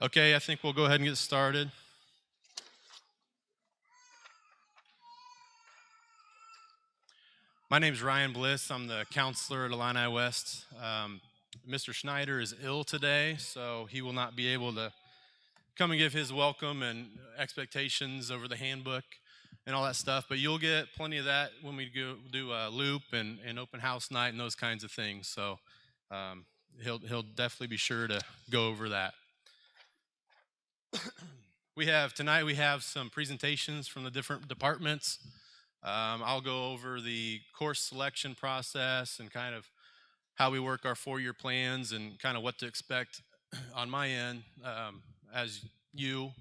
Okay, I think we'll go ahead and get started. My name is Ryan Bliss. I'm the counselor at Illini West. Mr. Schneider is ill today, so he will not be able to come and give his welcome and expectations over the handbook and all that stuff. But you'll get plenty of that when we go do a loop and open house night and those kinds of things. So um, he'll definitely be sure to go over that. We have some presentations from the different departments. I'll go over the course selection process and kind of how we work our 4-year plans and kind of what to expect on my end as you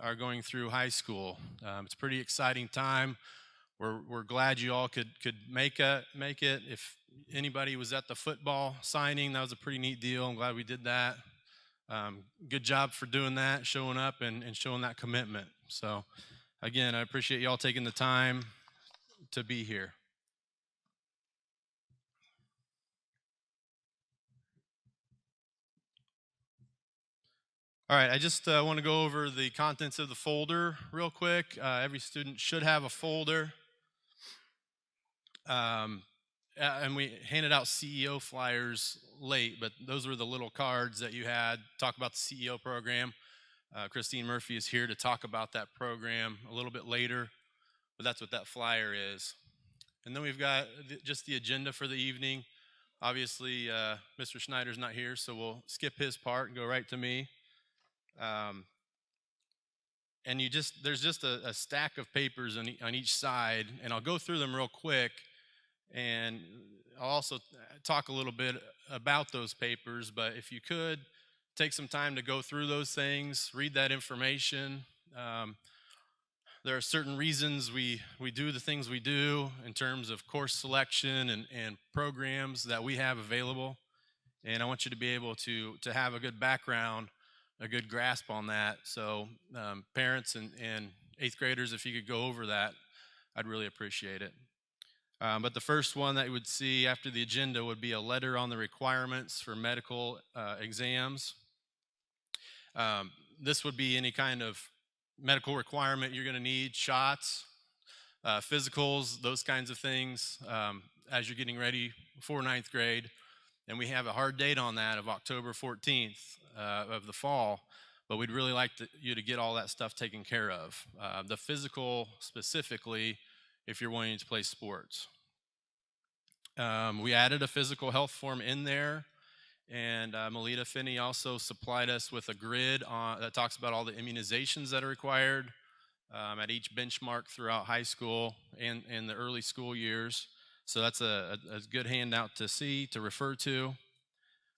are going through high school. It's a pretty exciting time. We're glad you all could make it. If anybody was at the football signing, that was a pretty neat deal. I'm glad we did that. Good job for doing that, showing up and showing that commitment. So again, I appreciate y'all taking the time to be here. All right, I just want to go over the contents of the folder real quick. Every student should have a folder. And we handed out CEO flyers late, but those were the little cards that you had. Talk about the CEO program. Christine Murphy is here to talk about that program a little bit later, but that's what that flyer is. And then we've got just the agenda for the evening. Obviously, Mr. Schneider's not here, so we'll skip his part and go right to me. And there's just a stack of papers on each side, and I'll go through them real quick, and I'll also talk a little bit about those papers. But if you could take some time to go through those things, read that information. There are certain reasons we do the things we do in terms of course selection and programs that we have available. And I want you to be able to have a good background, a good grasp on that. So parents and 8th graders, if you could go over that, I'd really appreciate it. But the first one that you would see after the agenda would be a letter on the requirements for medical exams. This would be any kind of medical requirement you're going to need, shots, physicals, those kinds of things as you're getting ready for 9th grade. And we have a hard date on that of October 14th of the fall, but we'd really like you to get all that stuff taken care of. The physical specifically, if you're wanting to play sports. We added a physical health form in there, and Melita Finney also supplied us with a grid that talks about all the immunizations that are required at each benchmark throughout high school and the early school years. So that's a good handout to see, to refer to.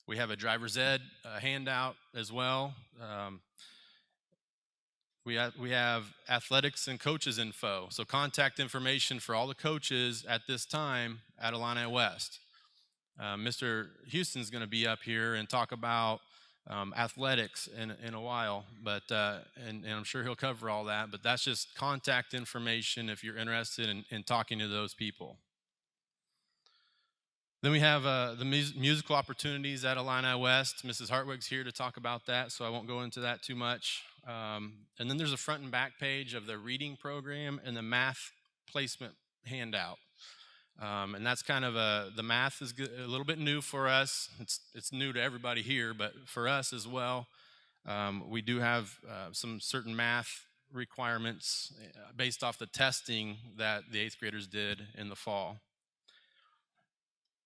We have a driver's ed handout as well. We have athletics and coaches info. So contact information for all the coaches at this time at Illini West. Mr. Houston's going to be up here and talk about athletics in a while, but and I'm sure he'll cover all that. But that's just contact information if you're interested in talking to those people. Then we have the musical opportunities at Illini West. Mrs. Hartwig's here to talk about that, so I won't go into that too much. And then there's a front and back page of the reading program and the math placement handout. And that's kind of the math is a little bit new for us. It's new to everybody here, but for us as well, we do have some certain math requirements based off the testing that the 8th graders did in the fall.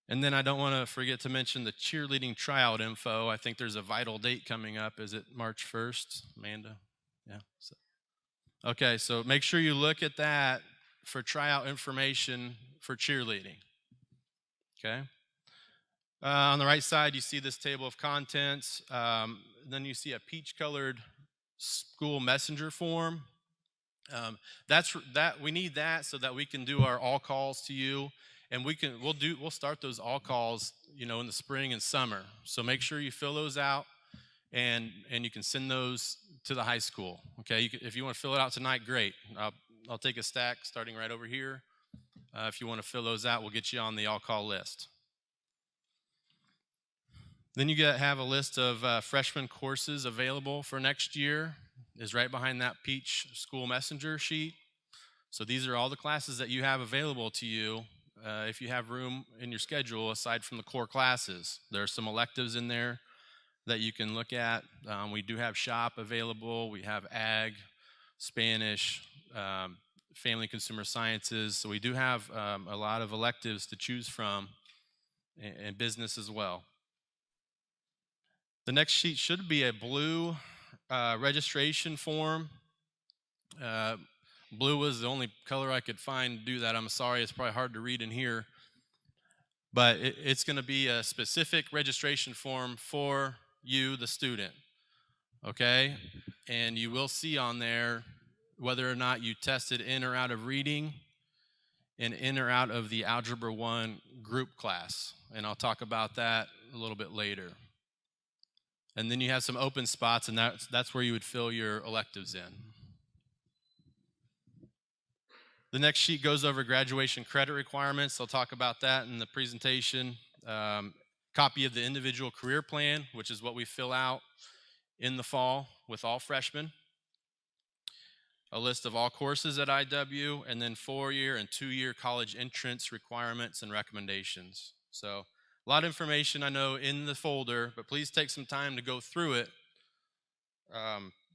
And then I don't want to forget to mention the cheerleading tryout info. I think there's a vital date coming up. Is it March 1st, Amanda? Yeah. Okay, so make sure you look at that for tryout information for cheerleading. Okay. On the right side, you see this table of contents. Then you see a peach-colored school messenger form. We need that so that we can do our all calls to you. And we'll start those all calls, in the spring and summer. So make sure you fill those out, and you can send those to the high school. Okay, if you want to fill it out tonight, great. I'll take a stack starting right over here. If you want to fill those out, we'll get you on the all call list. Then you have a list of freshman courses available for next year, is right behind that peach school messenger sheet. So these are all the classes that you have available to you if you have room in your schedule aside from the core classes. There are some electives in there that you can look at. We do have shop available. We have ag, Spanish, family consumer sciences. So we do have a lot of electives to choose from, and business as well. The next sheet should be a blue registration form. Blue was the only color I could find to do that. I'm sorry, it's probably hard to read in here. But it's going to be a specific registration form for you, the student. Okay? And you will see on there whether or not you tested in or out of reading and in or out of the Algebra 1 group class. And I'll talk about that a little bit later. And then you have some open spots, and that's where you would fill your electives in. The next sheet goes over graduation credit requirements. I'll talk about that in the presentation. Copy of the individual career plan, which is what we fill out in the fall with all freshmen. A list of all courses at IW, and then 4-year and 2-year college entrance requirements and recommendations. So a lot of information I know in the folder, but please take some time to go through it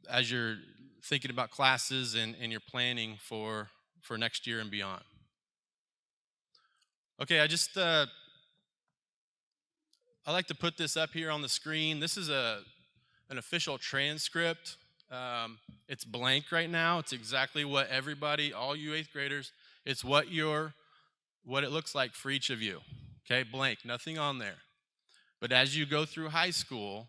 as you're thinking about classes and you're planning for next year and beyond. Okay, I like to put this up here on the screen. This is an official transcript. It's blank right now. It's exactly what everybody, all you 8th graders, it's what it looks like for each of you. Okay, blank, nothing on there. But as you go through high school,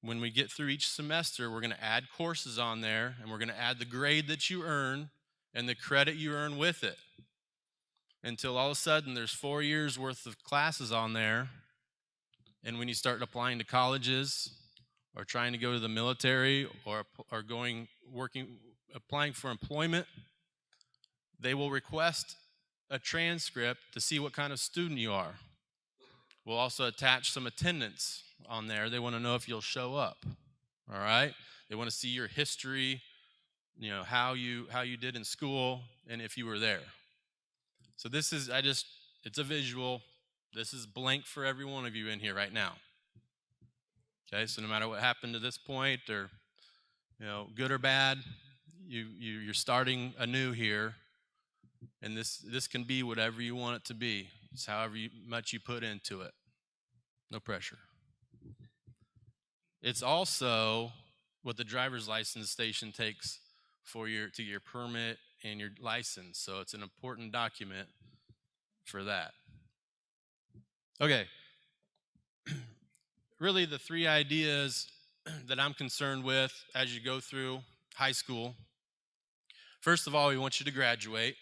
when we get through each semester, we're going to add courses on there, and we're going to add the grade that you earn and the credit you earn with it. Until all of a sudden there's 4 years worth of classes on there. And when you start applying to colleges or trying to go to the military or applying for employment, they will request a transcript to see what kind of student you are. We'll also attach some attendance on there. They want to know if you'll show up. All right? They want to see your history, how you did in school and if you were there. So this is it's a visual. This is blank for every one of you in here right now. Okay? So no matter what happened to this point or good or bad, you're starting anew here. And this can be whatever you want it to be. It's however much you put into it. No pressure. It's also what the driver's license station takes to your permit and your license. So it's an important document for that. Okay. Really the 3 ideas that I'm concerned with as you go through high school. First of all, we want you to graduate.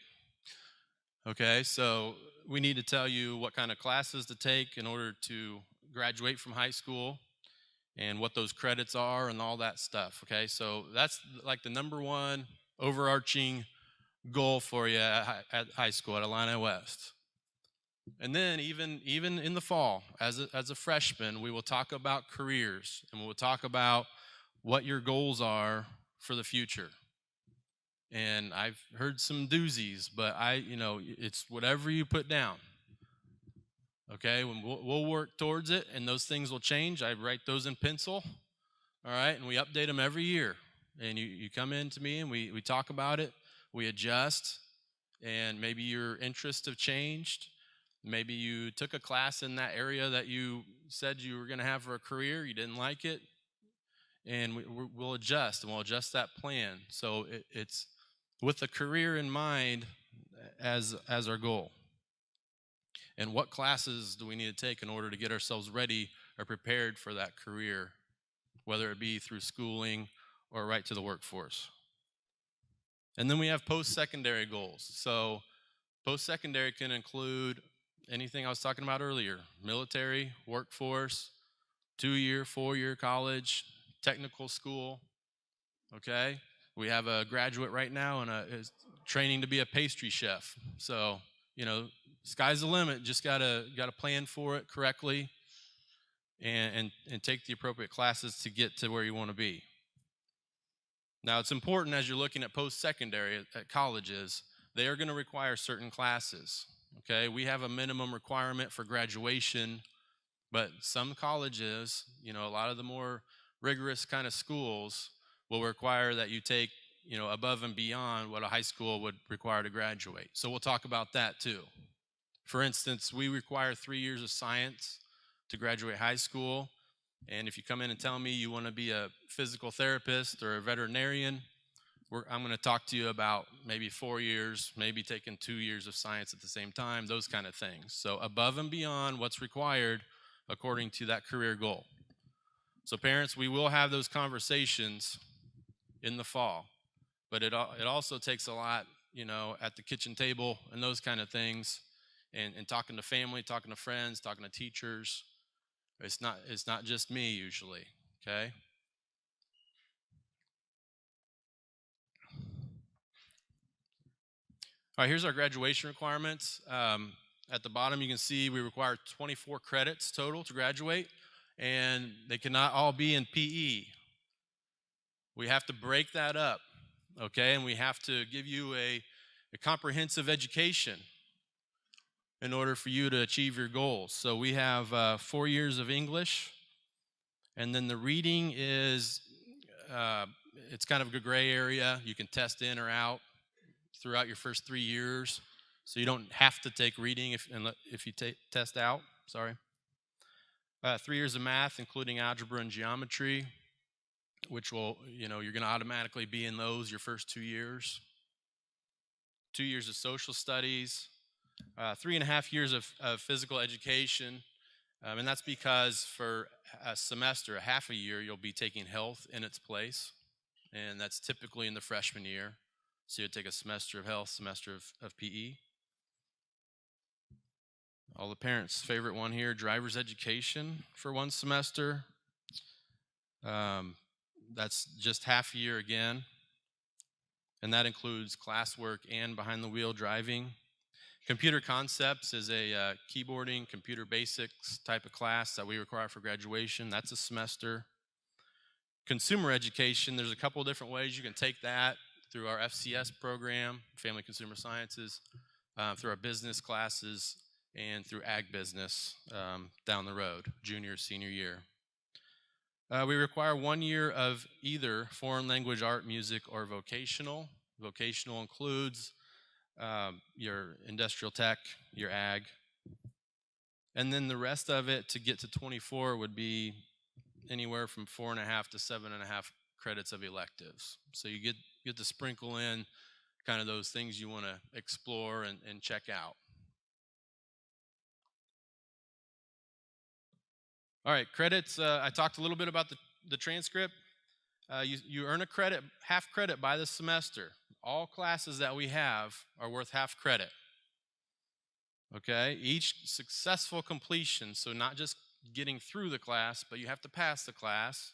Okay, so we need to tell you what kind of classes to take in order to graduate from high school and what those credits are and all that stuff. Okay, so that's like the number 1 overarching goal for you at high school at Illini West. And then even in the fall, as a freshman, we will talk about careers and we'll talk about what your goals are for the future. And I've heard some doozies, but it's whatever you put down. Okay, we'll work towards it, and those things will change. I write those in pencil, all right, and we update them every year. And you come in to me, and we talk about it. We adjust, and maybe your interests have changed. Maybe you took a class in that area that you said you were going to have for a career. You didn't like it, and we'll adjust, and we'll adjust that plan. So it's with a career in mind as our goal. And what classes do we need to take in order to get ourselves ready or prepared for that career, whether it be through schooling or right to the workforce. And then we have post-secondary goals. So post-secondary can include anything I was talking about earlier: military, workforce, 2-year, 4-year college, technical school. Okay? We have a graduate right now and is training to be a pastry chef. So, sky's the limit. Just gotta plan for it correctly and take the appropriate classes to get to where you want to be. Now, it's important as you're looking at post-secondary at colleges, they are going to require certain classes. Okay, we have a minimum requirement for graduation, but some colleges, a lot of the more rigorous kind of schools will require that you take, above and beyond what a high school would require to graduate. So we'll talk about that too. For instance, we require 3 years of science to graduate high school. And if you come in and tell me you want to be a physical therapist or a veterinarian, I'm going to talk to you about maybe 4 years, maybe taking 2 years of science at the same time, those kind of things. So above and beyond what's required according to that career goal. So parents, we will have those conversations in the fall, but it also takes a lot, at the kitchen table and those kind of things, and talking to family, talking to friends, talking to teachers. It's not just me usually, okay? All right, here's our graduation requirements. At the bottom, you can see we require 24 credits total to graduate, and they cannot all be in PE. We have to break that up, okay? And we have to give you a comprehensive education in order for you to achieve your goals. So we have 4 years of English, and then the reading is, it's kind of a gray area. You can test in or out throughout your first 3 years, so you don't have to take reading if you test out. Sorry. 3 years of math, including algebra and geometry, which will, you're going to automatically be in those your first 2 years. 2 years of social studies, 3.5 years of physical education, and that's because for a semester, a half a year, you'll be taking health in its place, and that's typically in the freshman year. So you take a semester of health, semester of PE. All the parents' favorite one here, driver's education for 1 semester. That's just half a year again, and that includes classwork and behind the wheel driving. Computer concepts is a keyboarding, computer basics type of class that we require for graduation. That's a semester. Consumer education, there's a couple of different ways you can take that through our FCS program, Family Consumer Sciences, through our business classes, and through ag business down the road, junior, senior year. We require 1 year of either foreign language, art, music, or vocational. Vocational includes your industrial tech, your ag. And then the rest of it to get to 24 would be anywhere from 4.5 to 7.5 credits of electives. So you get to sprinkle in kind of those things you want to explore and check out. All right, credits. I talked a little bit about the transcript. You earn a credit, half credit by the semester. All classes that we have are worth half credit. Okay, each successful completion, so not just getting through the class, but you have to pass the class,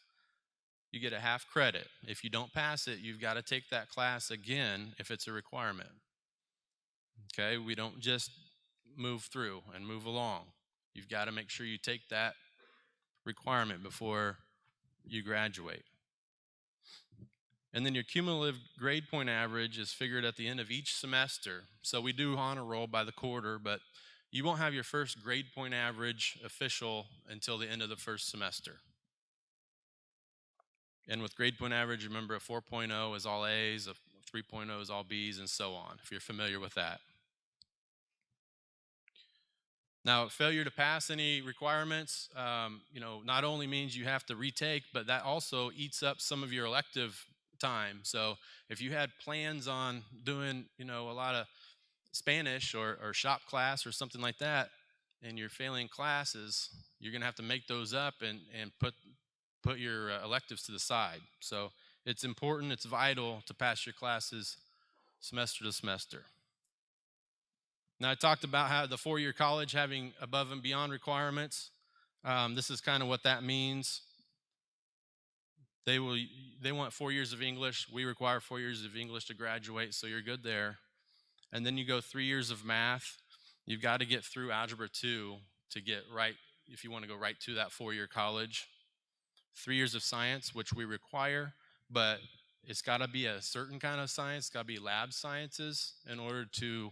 you get a half credit. If you don't pass it, you've got to take that class again if it's a requirement. Okay, we don't just move through and move along. You've got to make sure you take that requirement before you graduate. And then your cumulative grade point average is figured at the end of each semester. So we do honor roll by the quarter, but you won't have your first grade point average official until the end of the first semester. And with grade point average, remember a 4.0 is all A's, a 3.0 is all B's, and so on, if you're familiar with that. Now, failure to pass any requirements, not only means you have to retake, but that also eats up some of your elective time. So if you had plans on doing, a lot of Spanish or shop class or something like that, and you're failing classes, you're going to have to make those up and put your electives to the side. So it's important, it's vital to pass your classes semester to semester. Now, I talked about how the 4-year college having above and beyond requirements. This is kind of what that means. They want 4 years of English. We require 4 years of English to graduate, so you're good there. And then you go 3 years of math. You've got to get through Algebra 2 to get right, if you want to go right to that 4-year college. 3 years of science, which we require, but it's got to be a certain kind of science. It's got to be lab sciences in order to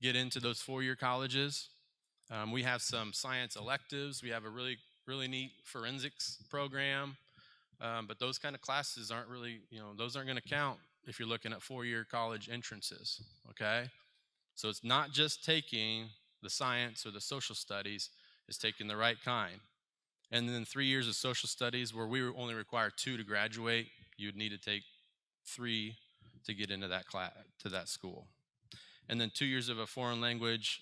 get into those 4-year colleges. We have some science electives. We have a really, really neat forensics program. But those kind of classes aren't really, those aren't going to count if you're looking at 4-year college entrances, okay? So it's not just taking the science or the social studies, it's taking the right kind. And then 3 years of social studies, where we only require 2 to graduate, you would need to take 3 to get into that class, to that school. And then 2 years of a foreign language.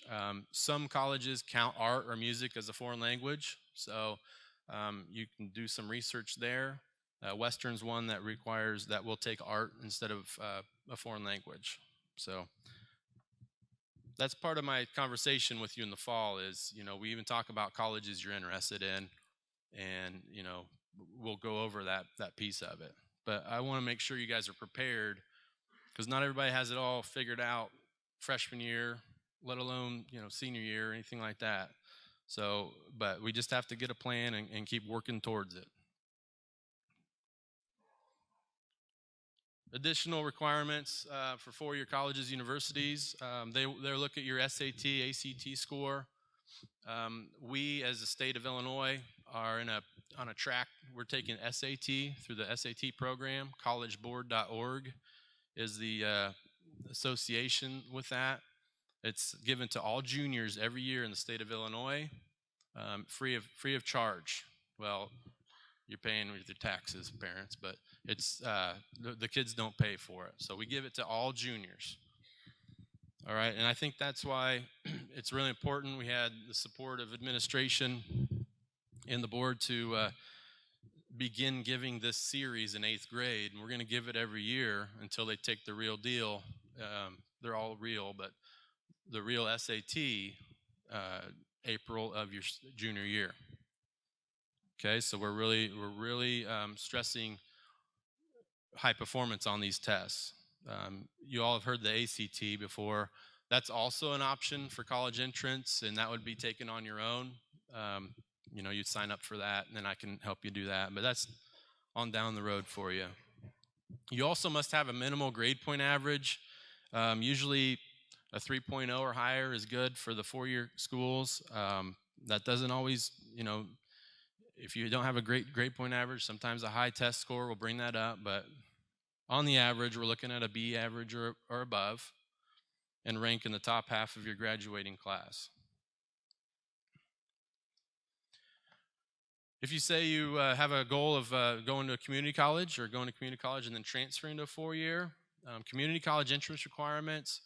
Some colleges count art or music as a foreign language, so you can do some research there. Western's one that requires that we'll take art instead of a foreign language. So that's part of my conversation with you in the fall is, we even talk about colleges you're interested in, and, we'll go over that piece of it. But I want to make sure you guys are prepared, because not everybody has it all figured out freshman year, let alone, senior year or anything like that. So, but we just have to get a plan and keep working towards it. Additional requirements for 4-year colleges, universities, they look at your SAT, ACT score. We, as the state of Illinois, are on a track. We're taking SAT through the SAT program. Collegeboard.org is the association with that. It's given to all juniors every year in the state of Illinois, free of charge. Well, you're paying with your taxes, parents, but it's the kids don't pay for it. So we give it to all juniors. All right, and I think that's why it's really important. We had the support of administration and the board to begin giving this series in 8th grade, and we're going to give it every year until they take the real deal. They're all real, but the real SAT, April of your junior year. Okay, so we're really stressing high performance on these tests. You all have heard the ACT before. That's also an option for college entrance, and that would be taken on your own. You'd sign up for that, and then I can help you do that. But that's on down the road for you. You also must have a minimal grade point average. Usually a 3.0 or higher is good for the 4-year schools. That doesn't always, if you don't have a great grade point average, sometimes a high test score will bring that up. But on the average, we're looking at a B average or above, and rank in the top half of your graduating class. If you say you have a goal of going to a community college or going to community college and then transferring to a 4-year, community college entrance requirements,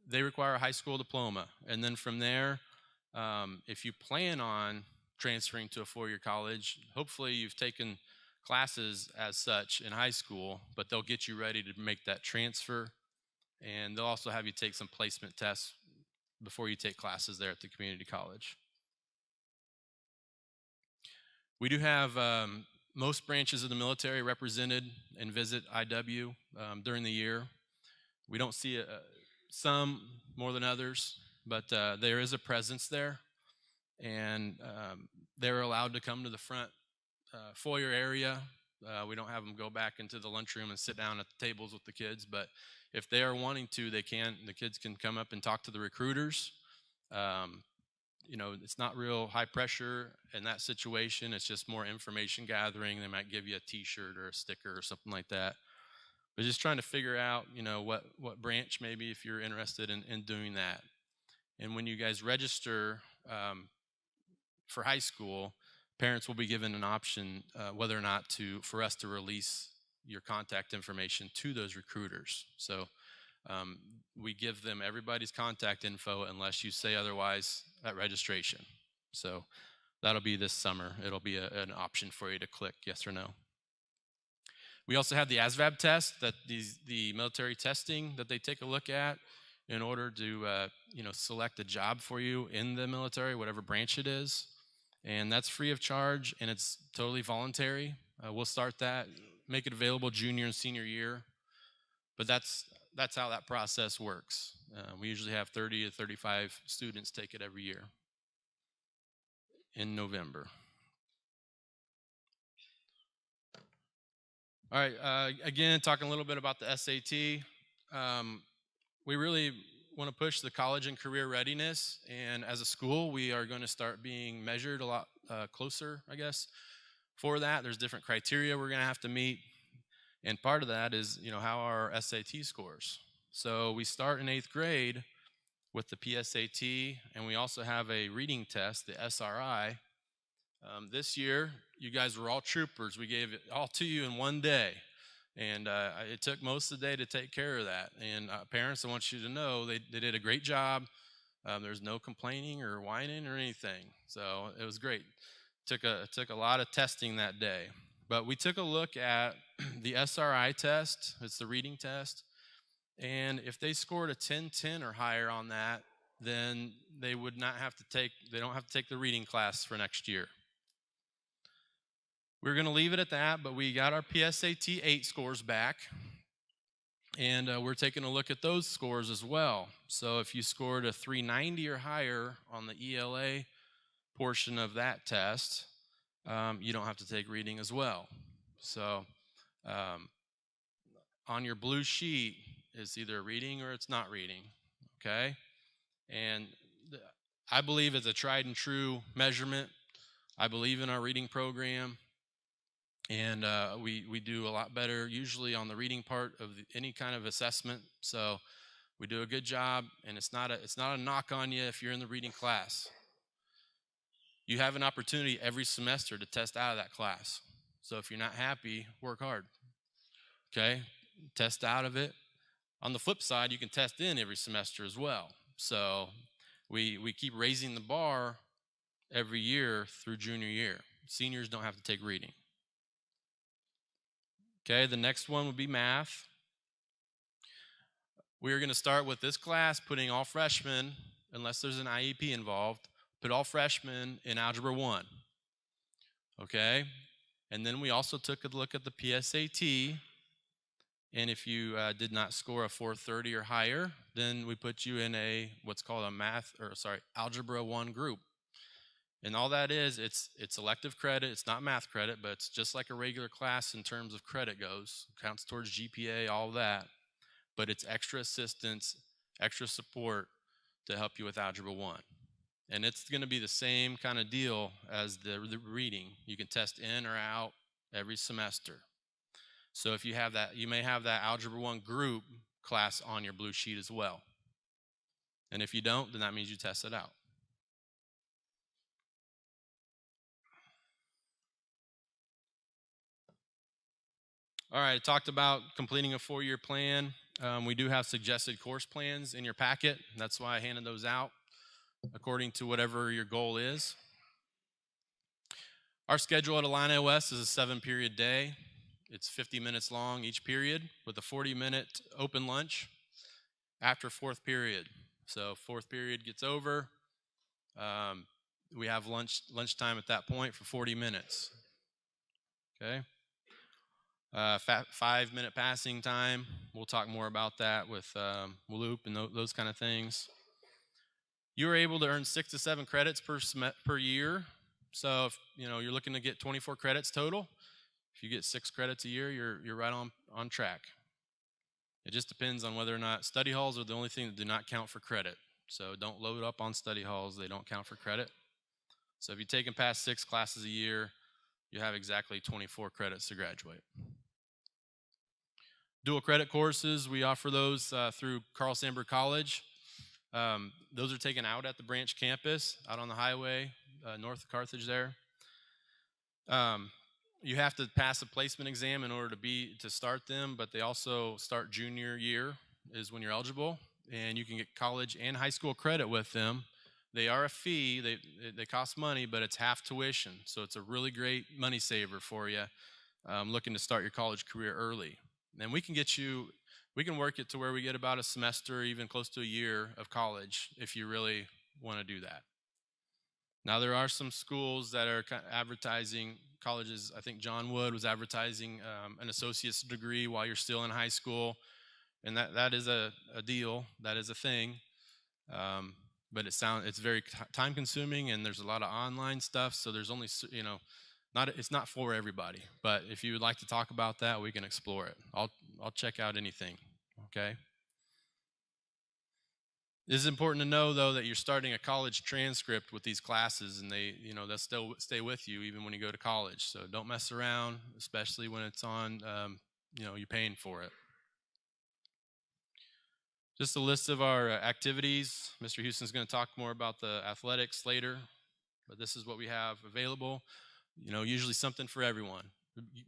they require a high school diploma. And then from there, if you plan on transferring to a 4-year college, hopefully you've taken classes as such in high school, but they'll get you ready to make that transfer. And they'll also have you take some placement tests before you take classes there at the community college. We do have most branches of the military represented and visit IW during the year. We don't see some more than others, but there is a presence there, and they're allowed to come to the front foyer area. We don't have them go back into the lunchroom and sit down at the tables with the kids, but if they are wanting to, they can. The kids can come up and talk to the recruiters. It's not real high pressure in that situation. It's just more information gathering. They might give you a T-shirt or a sticker or something like that. But just trying to figure out, what branch maybe if you're interested in doing that. And when you guys register for high school, parents will be given an option whether or not for us to release your contact information to those recruiters. So we give them everybody's contact info unless you say otherwise at registration. So that'll be this summer. It'll be an option for you to click yes or no. We also have the ASVAB test, the military testing that they take a look at in order to select a job for you in the military, whatever branch it is. And that's free of charge, and it's totally voluntary. We'll start that, make it available junior and senior year. But that's that's how that process works. We usually have 30 to 35 students take it every year in November. All right, again, talking a little bit about the SAT. We really want to push the college and career readiness, and as a school, we are going to start being measured a lot closer, I guess, for that. There's different criteria we're going to have to meet, and part of that is, how are our SAT scores. So we start in 8th grade with the PSAT, and we also have a reading test, the SRI. This year, you guys were all troopers. We gave it all to you in one day. And it took most of the day to take care of that. And parents, I want you to know they did a great job. There's no complaining or whining or anything. So it was great. It took a lot of testing that day. But we took a look at the SRI test. It's the reading test. And if they scored a 10-10 or higher on that, then they don't have to take the reading class for next year. We're going to leave it at that, but we got our PSAT 8 scores back, and we're taking a look at those scores as well. So if you scored a 390 or higher on the ELA portion of that test, you don't have to take reading as well. So on your blue sheet, it's either reading or it's not reading, okay? And I believe it's a tried and true measurement. I believe in our reading program. And we do a lot better usually on the reading part of any kind of assessment. So we do a good job, and it's not a knock on you if you're in the reading class. You have an opportunity every semester to test out of that class. So if you're not happy, work hard. Okay? Test out of it. On the flip side, you can test in every semester as well. So we keep raising the bar every year through junior year. Seniors don't have to take reading. Okay, the next one would be math. We are going to start with this class putting all freshmen, unless there's an IEP involved, put all freshmen in Algebra 1. Okay, and then we also took a look at the PSAT, and if you did not score a 430 or higher, then we put you in what's called Algebra 1 group. And all that is, it's elective credit. It's not math credit, but it's just like a regular class in terms of credit goes. It counts towards GPA, all that. But it's extra assistance, extra support to help you with Algebra 1. And it's going to be the same kind of deal as the reading. You can test in or out every semester. So if you have that, you may have that Algebra 1 group class on your blue sheet as well. And if you don't, then that means you test it out. All right, I talked about completing a 4-year plan. We do have suggested course plans in your packet. That's why I handed those out according to whatever your goal is. Our schedule at Illini West is a 7-period day. It's 50 minutes long each period with a 40-minute open lunch after 4th period. So 4th period gets over. We have lunchtime at that point for 40 minutes. Okay. 5-minute passing time. We'll talk more about that with loop and those kind of things. You're able to earn 6 to 7 credits per year. So if you're looking to get 24 credits total, if you get 6 credits a year, you're right on track. It just depends on whether or not study halls are the only thing that do not count for credit. So don't load up on study halls. They don't count for credit. So if you take and pass 6 classes a year, you have exactly 24 credits to graduate. Dual credit courses, we offer those through Carl Sandburg College. Those are taken out at the branch campus, out on the highway, north of Carthage there. You have to pass a placement exam in order to start them, but they also start junior year is when you're eligible, and you can get college and high school credit with them. They are a fee, they cost money, but it's half tuition, so it's a really great money saver for you looking to start your college career early. And we can work it to where we get about a semester, even close to a year of college if you really want to do that. Now, there are some schools that are advertising colleges. I think John Wood was advertising an associate's degree while you're still in high school. and that is a deal. That is a thing. But it's very time consuming, and there's a lot of online stuff. So there's only it's not for everybody. But if you would like to talk about that, we can explore it. I'll check out anything. Okay. It is important to know, though, that you're starting a college transcript with these classes, and they'll still stay with you even when you go to college. So don't mess around, especially when it's on, you're paying for it. Just a list of our activities. Mr. Houston's going to talk more about the athletics later, but this is what we have available. Usually something for everyone.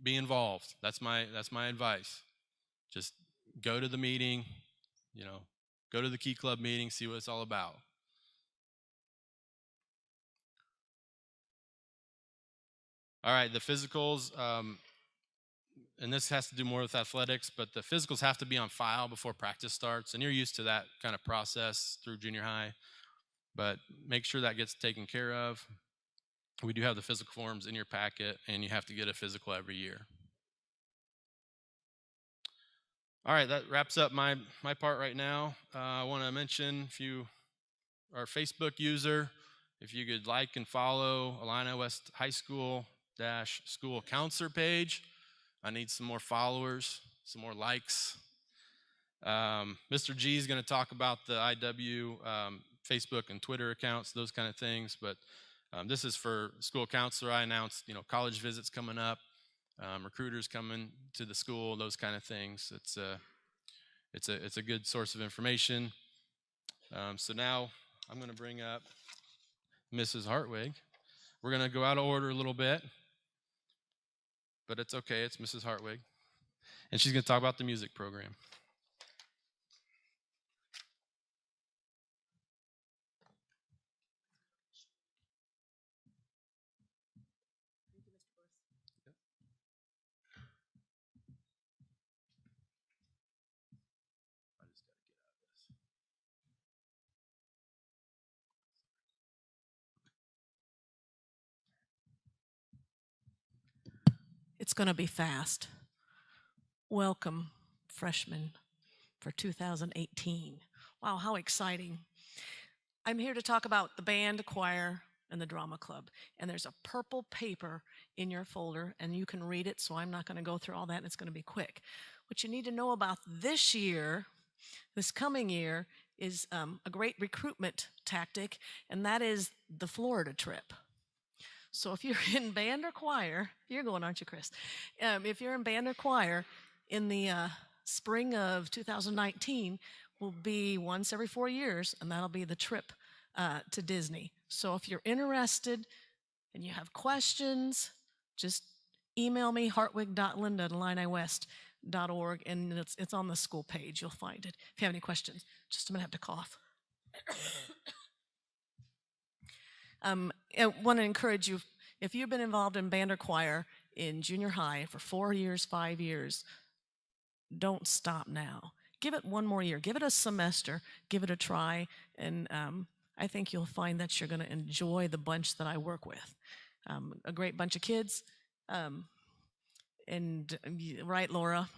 Be involved. That's my advice. Just go to the meeting, go to the Key Club meeting, see what it's all about. All right, the physicals, and this has to do more with athletics, but the physicals have to be on file before practice starts, and you're used to that kind of process through junior high, but make sure that gets taken care of. We do have the physical forms in your packet, and you have to get a physical every year. All right, that wraps up my part right now. I want to mention, if you are a Facebook user, if you could like and follow Illini West High School school counselor page. I need some more followers, some more likes. Mr. G is going to talk about the IW Facebook and Twitter accounts, those kind of things. But this is for school counselor. I announced, college visits coming up, recruiters coming to the school, those kind of things. It's a good source of information. So now I'm going to bring up Mrs. Hartwig. We're going to go out of order a little bit, but it's okay. It's Mrs. Hartwig. And she's going to talk about the music program. It's going to be fast. Welcome, freshmen, for 2018. Wow, how exciting. I'm here to talk about the band, choir, and the drama club. And there's a purple paper in your folder, and you can read it, so I'm not going to go through all that, and it's going to be quick. What you need to know about this year, this coming year, is a great recruitment tactic, and that is the Florida trip. So if you're in band or choir, you're going, aren't you, Chris? If you're in band or choir, in the spring of 2019, will be once every 4 years, and that'll be the trip to Disney. So if you're interested and you have questions, just email me, hartwig.linda@illiniwest.org, and it's on the school page. You'll find it. If you have any questions, just a minute, I have to cough. I want to encourage you, if you've been involved in band or choir in junior high for 4 years, 5 years, don't stop now. Give it one more year. Give it a semester. Give it a try. And I think you'll find that you're going to enjoy the bunch that I work with. A great bunch of kids. Right, Laura?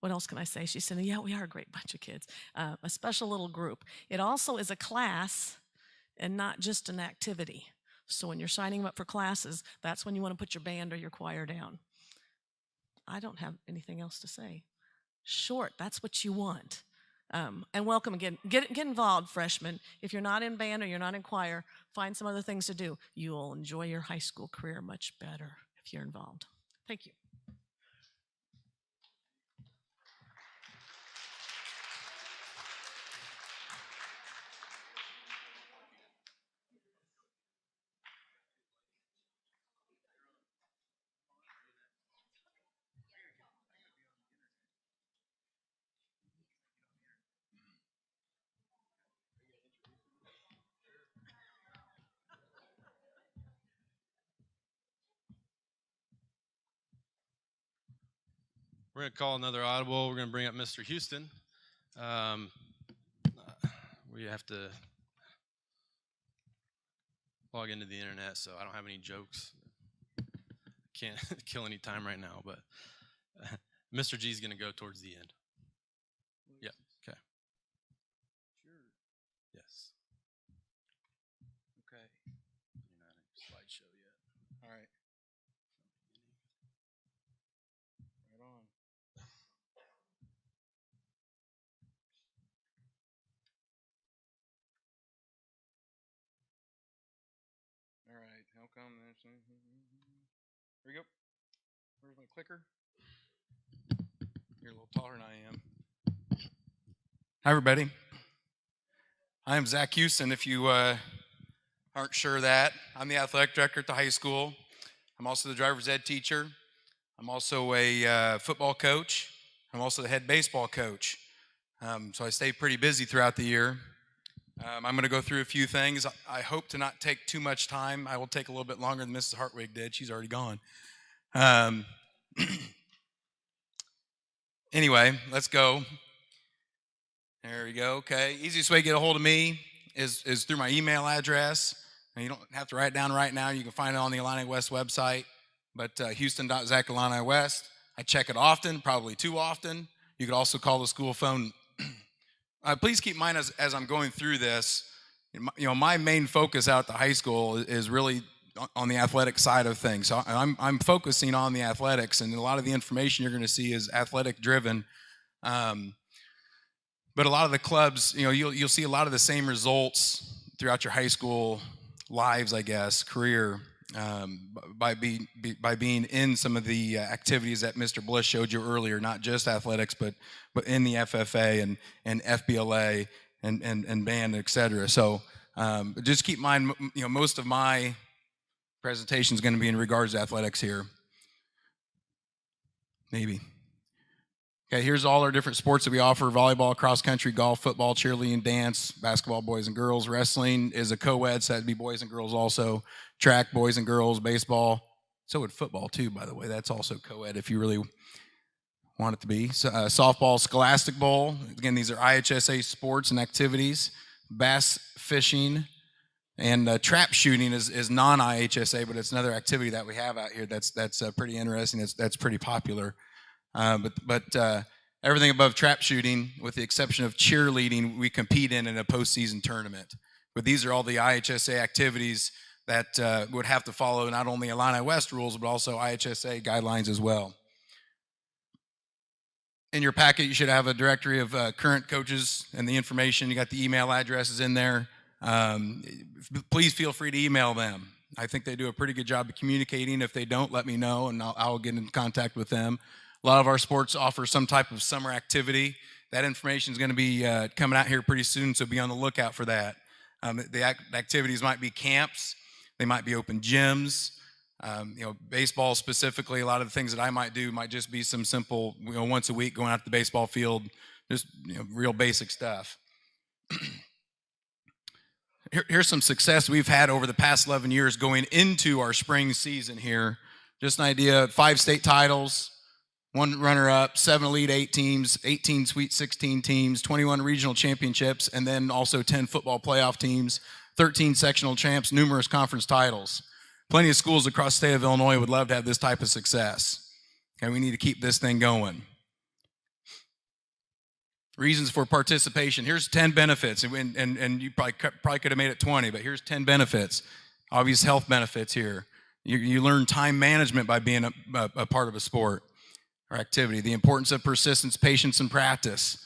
What else can I say? She said, yeah, we are a great bunch of kids. A special little group. It also is a class and not just an activity. So when you're signing them up for classes, that's when you want to put your band or your choir down. I don't have anything else to say. Short, that's what you want. And welcome again. Get involved, freshmen. If you're not in band or you're not in choir, find some other things to do. You'll enjoy your high school career much better if you're involved. Thank you. We're going to call another audible. We're going to bring up Mr. Houston. We have to log into the internet, so I don't have any jokes. Can't kill any time right now, but Mr. G is going to go towards the end. Yeah. welcome. Here we go. Where's my clicker? You're a little taller than I am. Hi, everybody. I am Zach Houston. If you aren't sure of that, I'm the athletic director at the high school. I'm also the driver's ed teacher. I'm also a football coach. I'm also the head baseball coach. So I stay pretty busy throughout the year. I'm going to go through a few things. I hope to not take too much time. I will take a little bit longer than Mrs. Hartwig did. She's already gone. Anyway, let's go. There we go. Okay. Easiest way to get a hold of me is through my email address. And you don't have to write it down right now. You can find it on the Illini West website. But houston.zach@IlliniWest. I check it often, probably too often. You could also call the school phone. Please keep in mind as I'm going through this, my main focus out at the high school is really on the athletic side of things. So I'm focusing on the athletics, and a lot of the information you're going to see is athletic driven. But a lot of the clubs, you'll see a lot of the same results throughout your high school lives, I guess, career, by being in some of the activities that Mr. Bliss showed you earlier, not just athletics, but in the FFA and FBLA and band, et cetera. So just keep in mind, most of my presentation is going to be in regards to athletics here. Maybe. Okay, here's all our different sports that we offer: volleyball, cross country, golf, football, cheerleading, dance, basketball, boys and girls. Wrestling is a co-ed, so that'd be boys and girls also. Track, boys and girls. Baseball, so would football too, by the way. That's also co-ed if you really want it to be. So, softball, scholastic bowl. Again, these are IHSA sports and activities. Bass fishing and trap shooting is non-IHSA, but it's another activity that we have out here that's pretty interesting. That's pretty popular. But everything above trap shooting, with the exception of cheerleading, we compete in a postseason tournament. But these are all the IHSA activities that would have to follow not only Illini West rules, but also IHSA guidelines as well. In your packet, you should have a directory of current coaches and the information. You got the email addresses in there. Please feel free to email them. I think they do a pretty good job of communicating. If they don't, let me know, and I'll get in contact with them. A lot of our sports offer some type of summer activity. That information is going to be coming out here pretty soon, so be on the lookout for that. The activities might be camps. They might be open gyms. Baseball specifically, a lot of the things that I might do might just be some simple, once a week going out to the baseball field, just real basic stuff. Here's some success we've had over the past 11 years going into our spring season here. Just an idea: 5 state titles, 1 runner-up, 7 Elite 8 teams, 18 Sweet 16 teams, 21 regional championships, and then also 10 football playoff teams, 13 sectional champs, numerous conference titles. Plenty of schools across the state of Illinois would love to have this type of success. Okay, we need to keep this thing going. Reasons for participation. Here's 10 benefits, and you probably could have made it 20, but here's 10 benefits. Obvious health benefits here. You learn time management by being a part of a sport or activity. The importance of persistence, patience, and practice.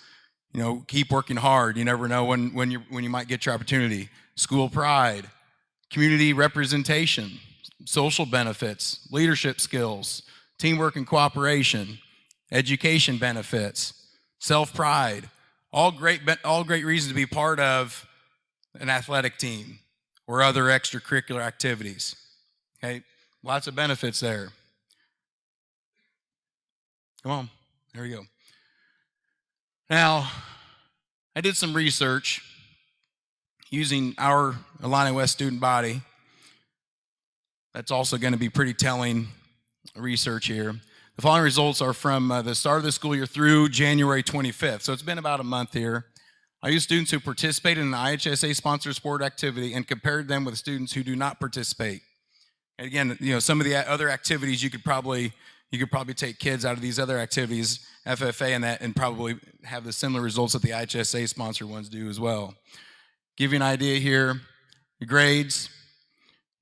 Keep working hard. You never know when you might get your opportunity. School pride, community representation, social benefits, leadership skills, teamwork and cooperation, education benefits, self-pride. All great reasons to be part of an athletic team or other extracurricular activities. Okay, lots of benefits there. Come on, there we go. Now, I did some research using our Illini West student body. That's also going to be pretty telling research here. The following results are from the start of the school year through January 25th. So it's been about a month here. I used students who participated in an IHSA-sponsored sport activity and compared them with students who do not participate. And again, some of the other activities you could probably take kids out of these other activities, FFA and that, and probably have the similar results that the IHSA-sponsored ones do as well. Give you an idea here, the grades.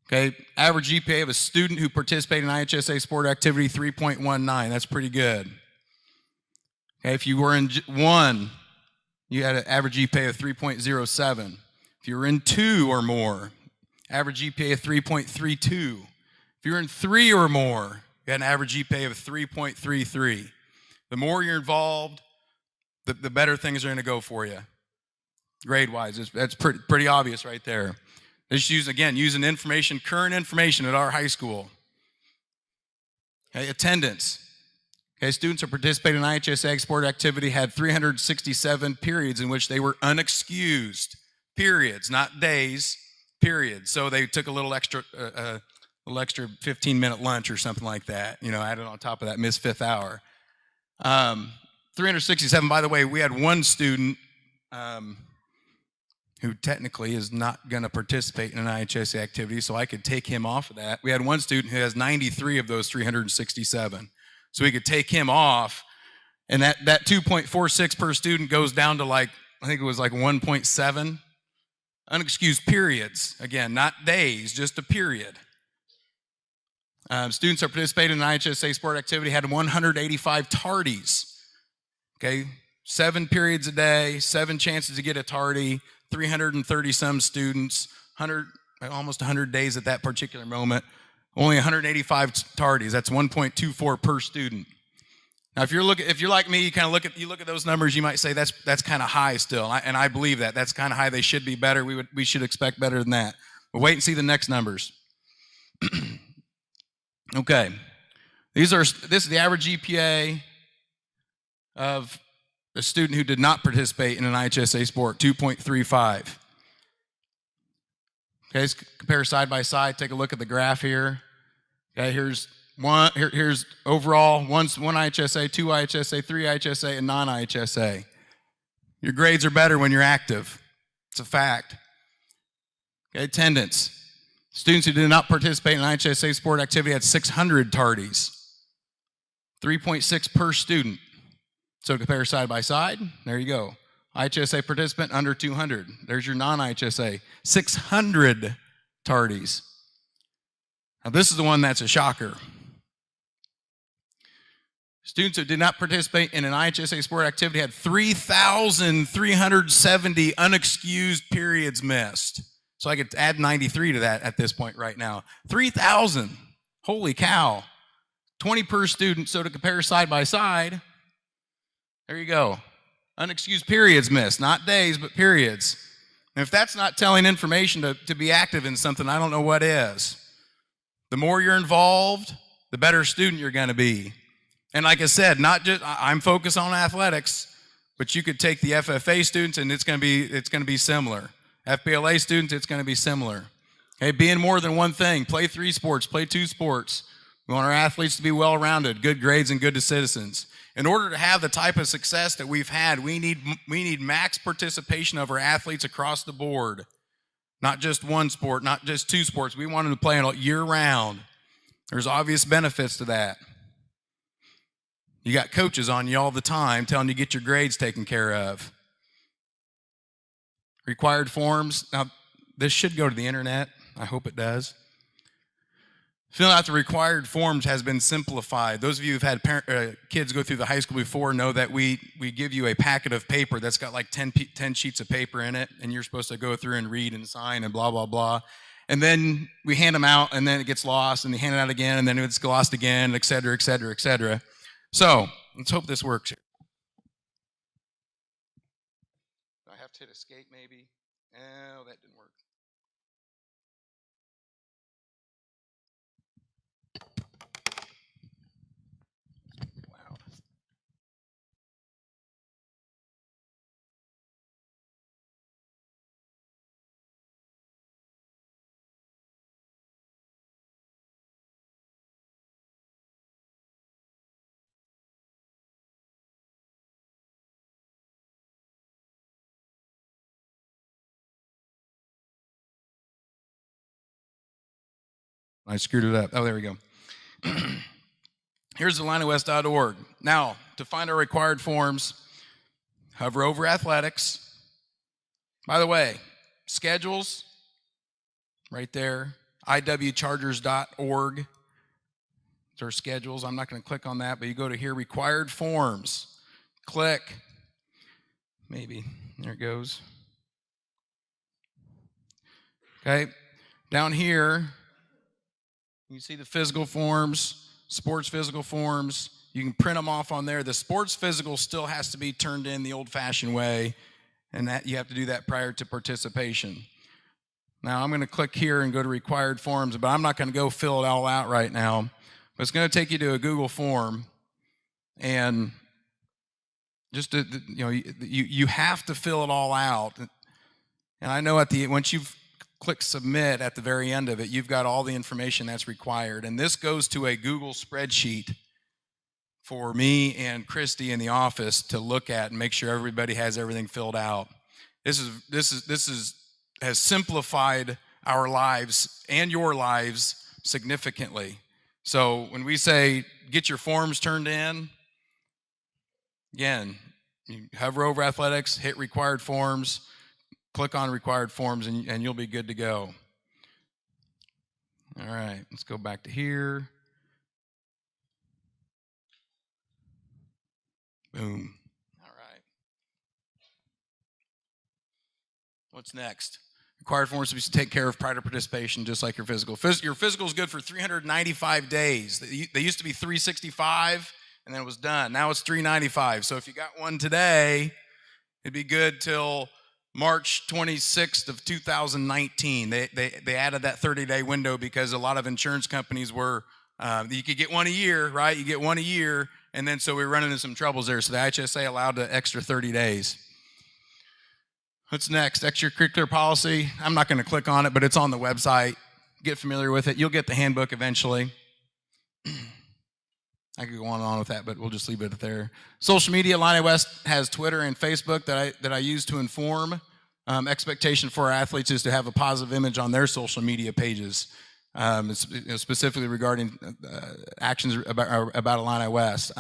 Okay, average GPA of a student who participated in IHSA sport activity, 3.19. That's pretty good. Okay, if you were in 1, you had an average GPA of 3.07. If you were in 2 or more, average GPA of 3.32. If you're in 3 or more, you had an average GPA of 3.33. The more you're involved, the better things are going to go for you, grade-wise. That's pretty obvious right there. Just using information, current information at our high school. Okay, attendance. Okay, students who participated in IHSA Ag Sport activity had 367 periods in which they were unexcused. Periods, not days, periods. So they took a little extra 15-minute lunch or something like that, added on top of that missed fifth hour. 367, by the way, we had one student who technically is not going to participate in an IHSA activity, so I could take him off of that. We had one student who has 93 of those 367. So we could take him off, and that 2.46 per student goes down to I think it was 1.7. Unexcused periods. Again, not days, just a period. Students that participated in an IHSA sport activity had 185 tardies. Okay, 7 periods a day, 7 chances to get a tardy, 330 some students, almost 100 days at that particular moment. Only 185 tardies. That's 1.24 per student. Now, if you're like me, you look at those numbers, you might say that's kind of high still, and I believe that that's kind of high. They should be better. We should expect better than that. But wait and see the next numbers. Okay, this is the average GPA of a student who did not participate in an IHSA sport, 2.35. Okay, let's compare side by side. Take a look at the graph here. Okay, here's overall one IHSA, 2 IHSA, 3 IHSA, and non-IHSA. Your grades are better when you're active. It's a fact. Okay, attendance. Students who did not participate in an IHSA sport activity had 600 tardies, 3.6 per student. So compare side by side, there you go. IHSA participant under 200. There's your non-IHSA, 600 tardies. Now this is the one that's a shocker. Students who did not participate in an IHSA sport activity had 3,370 unexcused periods missed. So I could add 93 to that at this point right now. 3,000, holy cow. 20 per student, so to compare side by side, there you go. Unexcused periods missed, not days, but periods. And if that's not telling information to be active in something, I don't know what is. The more you're involved, the better student you're going to be. And like I said, I'm focused on athletics, but you could take the FFA students and it's going to be similar. FBLA students, it's going to be similar. Okay, being more than one thing. Play 3 sports, play 2 sports. We want our athletes to be well-rounded, good grades, and good citizens. In order to have the type of success that we've had, we need max participation of our athletes across the board. Not just one sport, not just 2 sports. We want them to play year-round. There's obvious benefits to that. You got coaches on you all the time telling you to get your grades taken care of. Required forms. Now, this should go to the internet. I hope it does. Filling out the required forms has been simplified. Those of you who've had kids go through the high school before know that we give you a packet of paper that's got 10 sheets of paper in it, and you're supposed to go through and read and sign and blah, blah, blah. And then we hand them out, and then it gets lost, and they hand it out again, and then it's lost again, et cetera, et cetera, et cetera. So let's hope this works here. Do I have to hit escape maybe? Oh, that didn't work. Wow. I screwed it up. Oh, there we go. Here's IlliniWest.org. Now, to find our required forms, hover over athletics. By the way, schedules, right there, iwchargers.org. Those are schedules. I'm not going to click on that, but you go to here, required forms. Click. Maybe. There it goes. Okay. Down here, you see the physical forms, sports physical forms. You can print them off on there. The sports physical still has to be turned in the old-fashioned way, and that you have to do that prior to participation. Now, I'm going to click here and go to required forms, but I'm not going to go fill it all out right now. But it's going to take you to a Google form, and just to, you have to fill it all out. And I know once you've clicked submit at the very end of it, you've got all the information that's required. And this goes to a Google spreadsheet for me and Christy in the office to look at and make sure everybody has everything filled out. This has simplified our lives and your lives significantly. So when we say get your forms turned in, again, you hover over athletics, hit required forms, click on required forms, and you'll be good to go. All right, let's go back to here. Boom. All right. What's next? Required forms to be taken care of prior to participation, just like your physical. Your physical is good for 395 days. They used to be 365, and then it was done. Now it's 395. So if you got one today, it'd be good till March 26th of 2019. They added that 30-day window because a lot of insurance companies were, you could get one a year, right? You get one a year, and then so we run into some troubles there. So the IHSA allowed the extra 30 days. What's next? Extracurricular policy. I'm not going to click on it, but it's on the website. Get familiar with it. You'll get the handbook eventually. I could go on and on with that, but we'll just leave it there. Social media. Illini West has Twitter and Facebook that I use to inform. Expectation for our athletes is to have a positive image on their social media pages, specifically regarding actions about Illini West.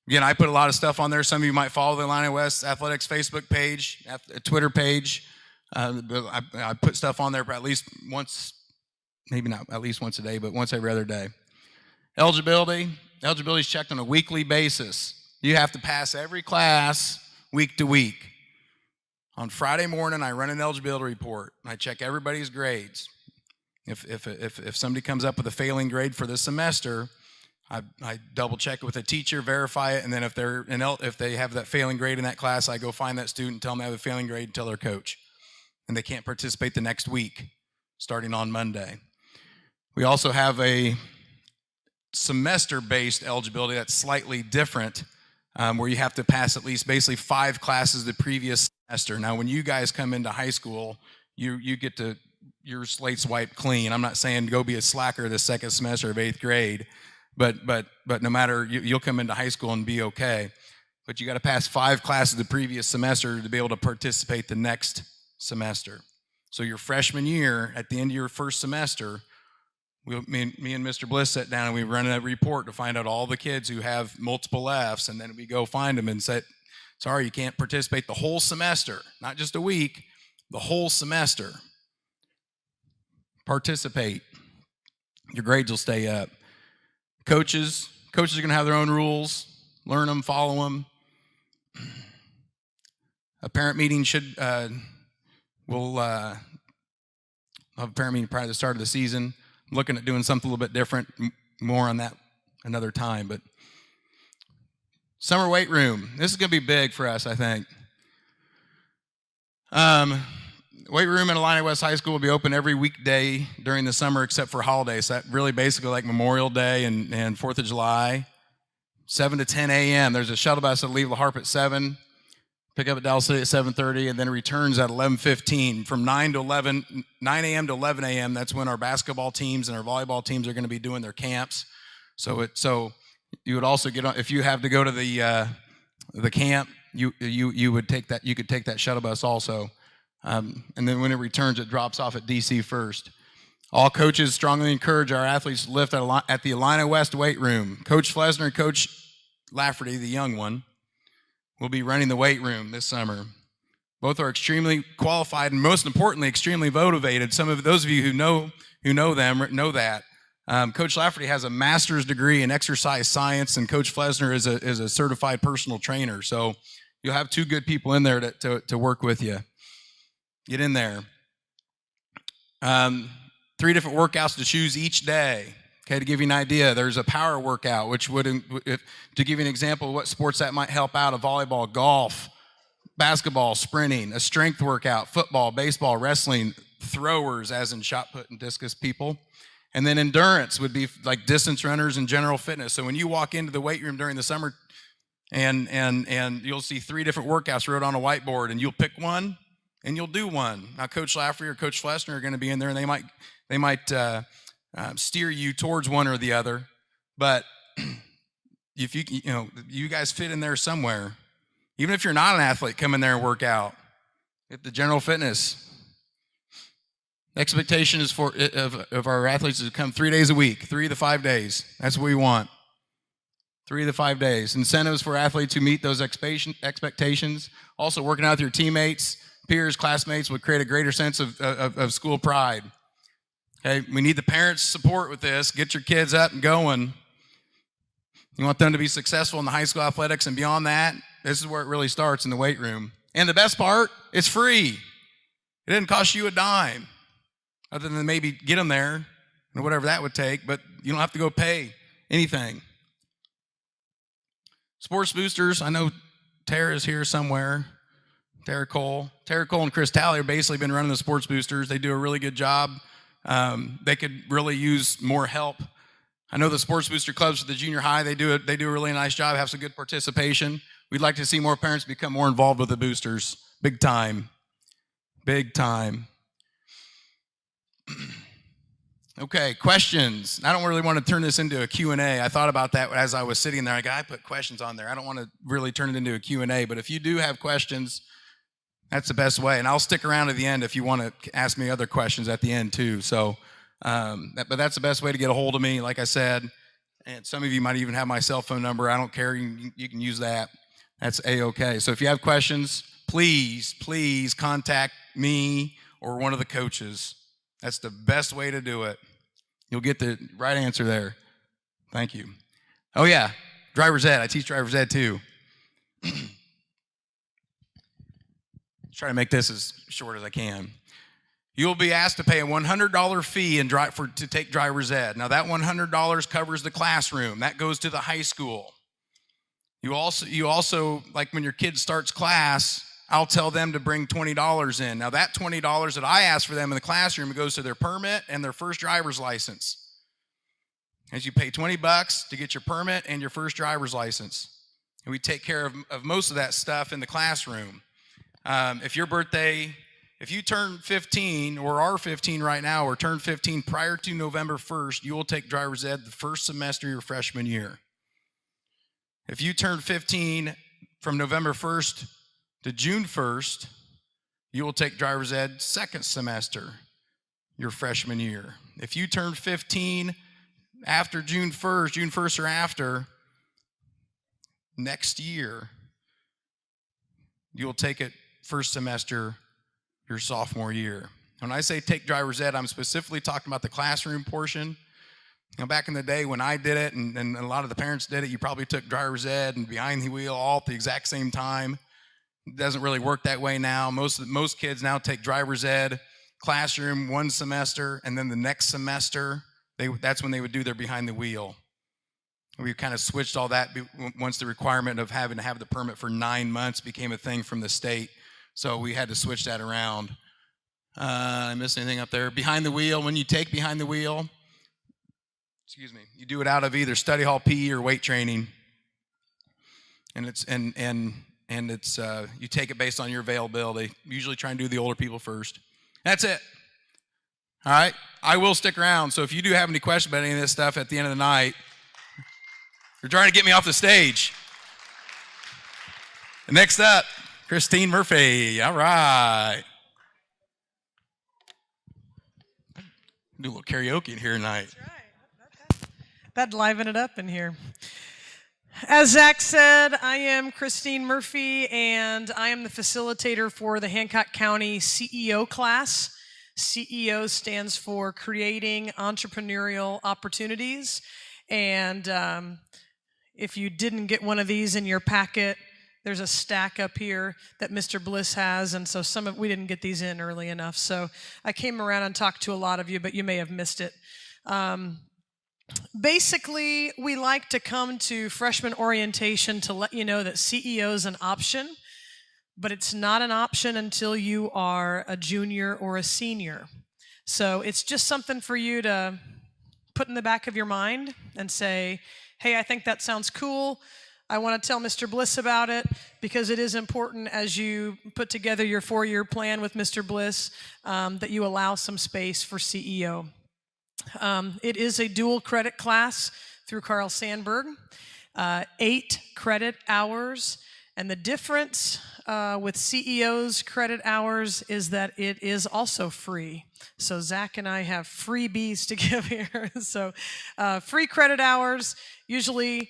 Again, I put a lot of stuff on there. Some of you might follow the Illini West Athletics Facebook page, Twitter page. I put stuff on there at least once, maybe not at least once a day, but once every other day. Eligibility is checked on a weekly basis. You have to pass every class week to week. On Friday morning, I run an eligibility report. I check everybody's grades. If somebody comes up with a failing grade for the semester, I double check it with a teacher, verify it, and then if they have that failing grade in that class, I go find that student, tell them they have a failing grade, and tell their coach, and they can't participate the next week, starting on Monday. We also have a semester-based eligibility that's slightly different, where you have to pass at least basically 5 classes the previous semester. Now, when you guys come into high school, you get to your slate's wiped clean. I'm not saying go be a slacker the second semester of 8th grade, but no matter, you'll come into high school and be okay. But you got to pass 5 classes the previous semester to be able to participate the next semester. So your freshman year, at the end of your first semester, me and Mr. Bliss sat down and we run a report to find out all the kids who have multiple Fs, and then we go find them and say, sorry, you can't participate the whole semester, not just a week, the whole semester. Participate. Your grades will stay up. Coaches are going to have their own rules. Learn them, follow them. A parent meeting we'll have a parent meeting prior to the start of the season. I'm looking at doing something a little bit different. More on that another time. But summer weight room. This is going to be big for us, I think. Weight room at Illini West High School will be open every weekday during the summer except for holidays. So that really basically like Memorial Day and 4th of July, 7 to 10 a.m. There's a shuttle bus that'll leave La Harpe at 7, pick up at Dallas City at 7:30, and then it returns at 11:15. From 9 a.m. to 11 a.m., that's when our basketball teams and our volleyball teams are going to be doing their camps. So you would also get on, if you have to go to the camp, you would take that. You could take that shuttle bus also. And then when it returns, it drops off at DC first. All coaches strongly encourage our athletes to lift at the Illini West weight room. Coach Flesner and Coach Lafferty, the young one, will be running the weight room this summer. Both are extremely qualified and, most importantly, extremely motivated. Some of those of you who know them know that. Coach Lafferty has a master's degree in exercise science, and Coach Flesner is a certified personal trainer. So you'll have 2 good people in there to work with you. Get in there. 3 different workouts to choose each day. Okay, to give you an idea, there's a power workout, which would, to give you an example of what sports that might help out, a volleyball, golf, basketball, sprinting, a strength workout, football, baseball, wrestling, throwers, as in shot put and discus people. And then endurance would be like distance runners and general fitness. So when you walk into the weight room during the summer and you'll see 3 different workouts wrote on a whiteboard, and you'll pick one and you'll do one. Now, Coach Lafferty or Coach Flessner are going to be in there, and they might steer you towards one or the other. But if you guys fit in there somewhere. Even if you're not an athlete, come in there and work out. Get the general fitness. Expectation is of our athletes is to come 3 days a week, 3 to 5 days. That's what we want. 3 to 5 days. Incentives for athletes who meet those expectations. Also, working out with your teammates, peers, classmates would create a greater sense of school pride. Okay, we need the parents' support with this. Get your kids up and going. You want them to be successful in the high school athletics and beyond that. This is where it really starts, in the weight room. And the best part, it's free. It doesn't cost you a dime, other than maybe get them there and whatever that would take, but you don't have to go pay anything. Sports boosters, I know Tara's here somewhere. Tara Cole and Chris Talley have basically been running the sports boosters. They do a really good job. They could really use more help. I know the sports booster clubs for the junior high, they do a really nice job, have some good participation. We'd like to see more parents become more involved with the boosters. Big time. Big time. Okay, questions. I don't really want to turn this into a Q&A. I thought about that as I was sitting there. I put questions on there. I don't want to really turn it into a Q&A, but if you do have questions, that's the best way. And I'll stick around at the end if you want to ask me other questions at the end too. So, but that's the best way to get a hold of me, like I said. And some of you might even have my cell phone number. I don't care. You can use that. That's A-okay. So if you have questions, please contact me or one of the coaches. That's the best way to do it. You'll get the right answer there. Thank you. Oh, yeah, driver's ed. I teach driver's ed too. Try to make this as short as I can. You'll be asked to pay a $100 fee to take driver's ed. Now, that $100 covers the classroom. That goes to the high school. You also, like when your kid starts class, I'll tell them to bring $20 in. Now, that $20 that I ask for them in the classroom, it goes to their permit and their first driver's license. As you pay $20 to get your permit and your first driver's license. And we take care of most of that stuff in the classroom. If you turn 15 or are 15 right now or turn 15 prior to November 1st, you will take driver's ed the first semester of your freshman year. If you turn 15 from November 1st to June 1st, you will take driver's ed second semester your freshman year. If you turn 15 after June 1st or after, next year, you'll take it first semester your sophomore year. When I say take driver's ed, I'm specifically talking about the classroom portion. You know, back in the day when I did it and a lot of the parents did it, you probably took driver's ed and behind the wheel all at the exact same time. It doesn't really work that way now. Most kids now take driver's ed, classroom one semester, and then the next semester, that's when they would do their behind the wheel. We kind of switched all that once the requirement of having to have the permit for 9 months became a thing from the state. So we had to switch that around. I missed anything up there? Behind the wheel, when you take behind the wheel, you do it out of either study hall PE or weight training. And it's you take it based on your availability. Usually try and do the older people first. That's it. All right? I will stick around. So if you do have any questions about any of this stuff at the end of the night, you're trying to get me off the stage. Next up, Christine Murphy. All right. Do a little karaoke in here tonight. That's right. That'd liven it up in here. As Zach said, I am Christine Murphy, and I am the facilitator for the Hancock County CEO class. CEO stands for Creating Entrepreneurial Opportunities. And if you didn't get one of these in your packet, There's a stack up here that Mr. Bliss has, and so we didn't get these in early enough. So I came around and talked to a lot of you, but you may have missed it. Basically, we like to come to freshman orientation to let you know that CEO is an option, but it's not an option until you are a junior or a senior. So it's just something for you to put in the back of your mind and say, hey, I think that sounds cool. I want to tell Mr. Bliss about it, because it is important as you put together your 4-year plan with Mr. Bliss that you allow some space for CEO. It is a dual credit class through Carl Sandburg, 8 credit hours. And the difference with CEO's credit hours is that it is also free. So Zach and I have freebies to give here. So free credit hours usually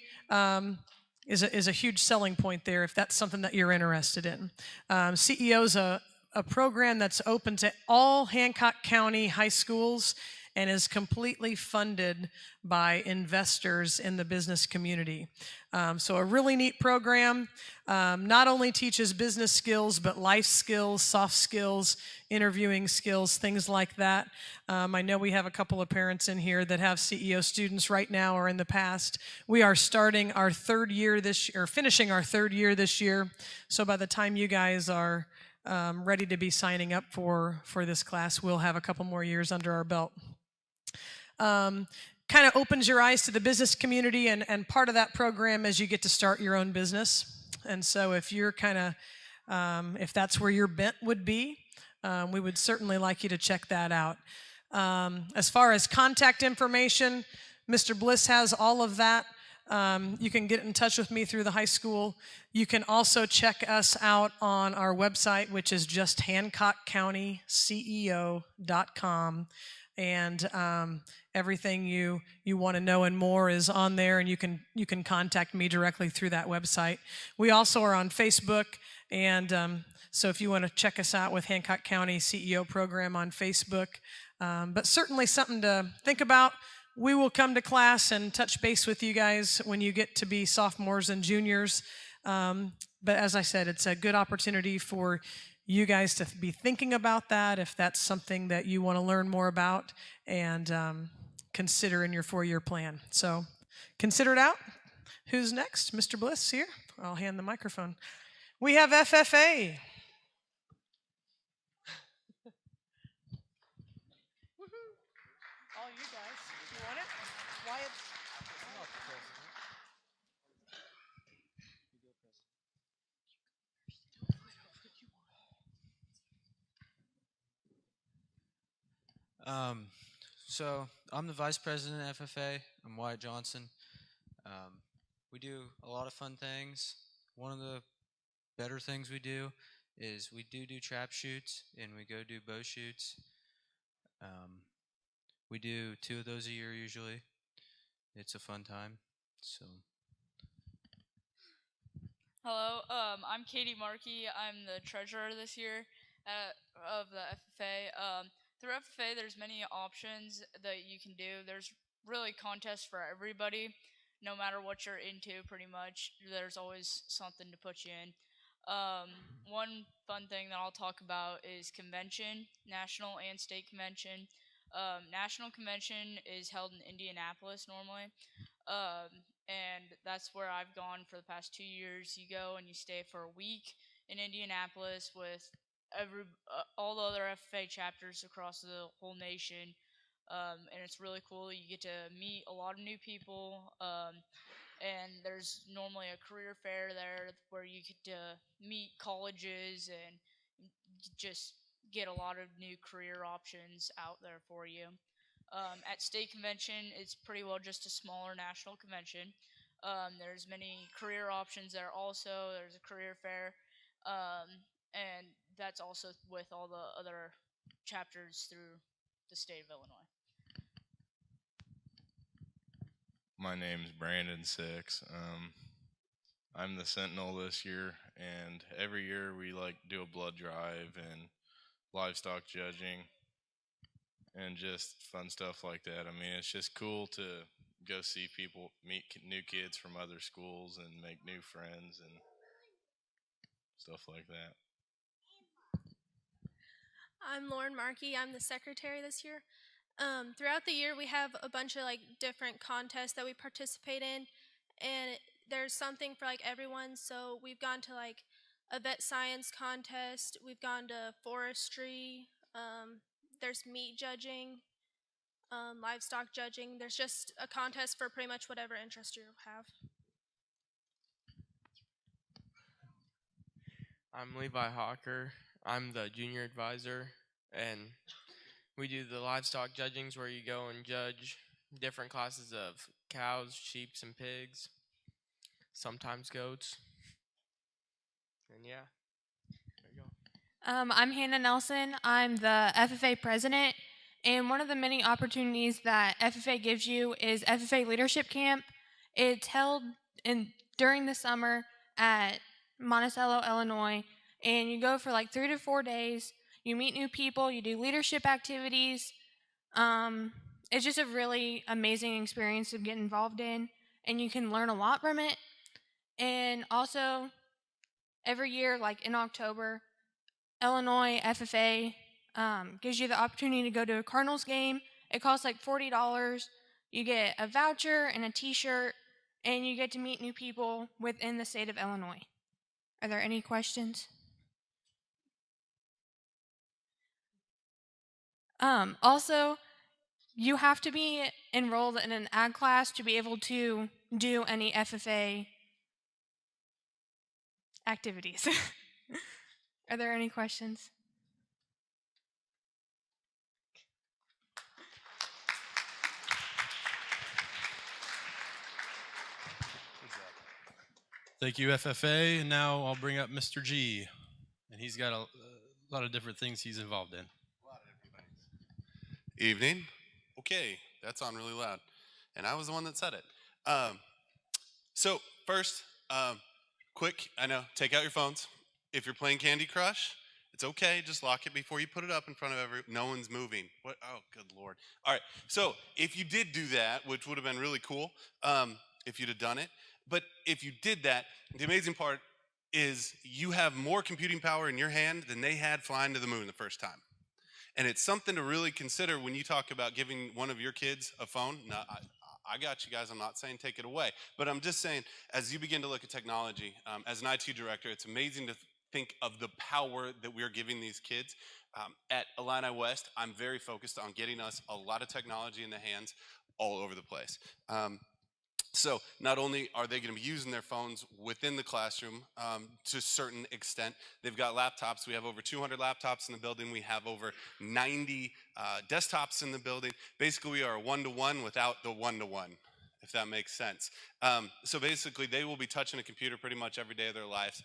is a huge selling point there if that's something that you're interested in. CEO is a program that's open to all Hancock County high schools and is completely funded by investors in the business community. So a really neat program. Not only teaches business skills, but life skills, soft skills, interviewing skills, things like that. I know we have a couple of parents in here that have CEO students right now or in the past. We are starting our 3rd year this year, or finishing our 3rd year this year. So by the time you guys are ready to be signing up for this class, we'll have a couple more years under our belt. Kind of opens your eyes to the business community, and part of that program is you get to start your own business. And so if you're if that's where your bent would be, we would certainly like you to check that out. As far as contact information, Mr. Bliss has all of that. You can get in touch with me through the high school. You can also check us out on our website, which is just hancockcountyceo.com. And everything you want to know and more is on there, and you can contact me directly through that website. We also are on Facebook, and so if you want to check us out with Hancock County CEO program on Facebook, but certainly something to think about. We will come to class and touch base with you guys when you get to be sophomores and juniors. But as I said, it's a good opportunity for you guys to be thinking about that if that's something that you want to learn more about and consider in your 4-year plan. So consider it out. Who's next? Mr. Bliss here. I'll hand the microphone. We have FFA. All you guys. You want it? Wyatt? So I'm the vice president of FFA. I'm Wyatt Johnson. We do a lot of fun things. One of the better things we do is we do trap shoots, and we go do bow shoots. We do 2 of those a year usually. It's a fun time. So. Hello, I'm Katie Markey. I'm the treasurer this year of the FFA. Through FFA, there's many options that you can do. There's really contests for everybody, no matter what you're into, pretty much. There's always something to put you in. One fun thing that I'll talk about is convention, national and state convention. National convention is held in Indianapolis normally. And that's where I've gone for the past 2 years. You go and you stay for a week in Indianapolis with all the other FFA chapters across the whole nation, and it's really cool. You get to meet a lot of new people, and there's normally a career fair there where you get to meet colleges and just get a lot of new career options out there for you. At state convention, it's pretty well just a smaller national convention. There's many career options there also. There's a career fair, and that's also with all the other chapters through the state of Illinois. My name's Brandon Six. I'm the Sentinel this year, and every year we do a blood drive and livestock judging and just fun stuff like that. I mean, it's just cool to go see people, meet new kids from other schools and make new friends, and stuff like that. I'm Lauren Markey. I'm the secretary this year. Throughout the year, we have a bunch of like different contests that we participate in, and there's something for like everyone. So we've gone to like a vet science contest. We've gone to forestry. There's meat judging, livestock judging. There's just a contest for pretty much whatever interest you have. I'm Levi Hawker. I'm the junior advisor, and we do the livestock judgings where you go and judge different classes of cows, sheep, and pigs, sometimes goats. And yeah, there you go. I'm Hannah Nelson. I'm the FFA president, and one of the many opportunities that FFA gives you is FFA Leadership Camp. It's held during the summer at Monticello, Illinois, and you go for like 3 to 4 days. You meet new people, you do leadership activities. It's just a really amazing experience to get involved in, and you can learn a lot from it. And also, every year, like in October, Illinois FFA gives you the opportunity to go to a Cardinals game. It costs like $40. You get a voucher and a t-shirt, and you get to meet new people within the state of Illinois. Are there any questions? Also, you have to be enrolled in an ag class to be able to do any FFA activities. Are there any questions? Thank you, FFA. And now I'll bring up Mr. G. And he's got a lot of different things he's involved in. A lot of different things. Evening. Okay, that's on really loud. And I was the one that said it. So first, quick, I know, take out your phones. If you're playing Candy Crush, it's okay, just lock it before you put it up in front of no one's moving. What? Oh, good Lord. All right, so if you did do that, which would have been really cool if you'd have done it, but if you did that, the amazing part is you have more computing power in your hand than they had flying to the moon the first time. And it's something to really consider when you talk about giving one of your kids a phone. Now, I got you guys. I'm not saying take it away. But I'm just saying, as you begin to look at technology, as an IT director, it's amazing to think of the power that we're giving these kids. At Illini West, I'm very focused on getting us a lot of technology in the hands all over the place. So not only are they going to be using their phones within the classroom to a certain extent, they've got laptops. We have over 200 laptops in the building. We have over 90 desktops in the building. Basically, we are a one-to-one without the one-to-one, if that makes sense. So basically, they will be touching a computer pretty much every day of their lives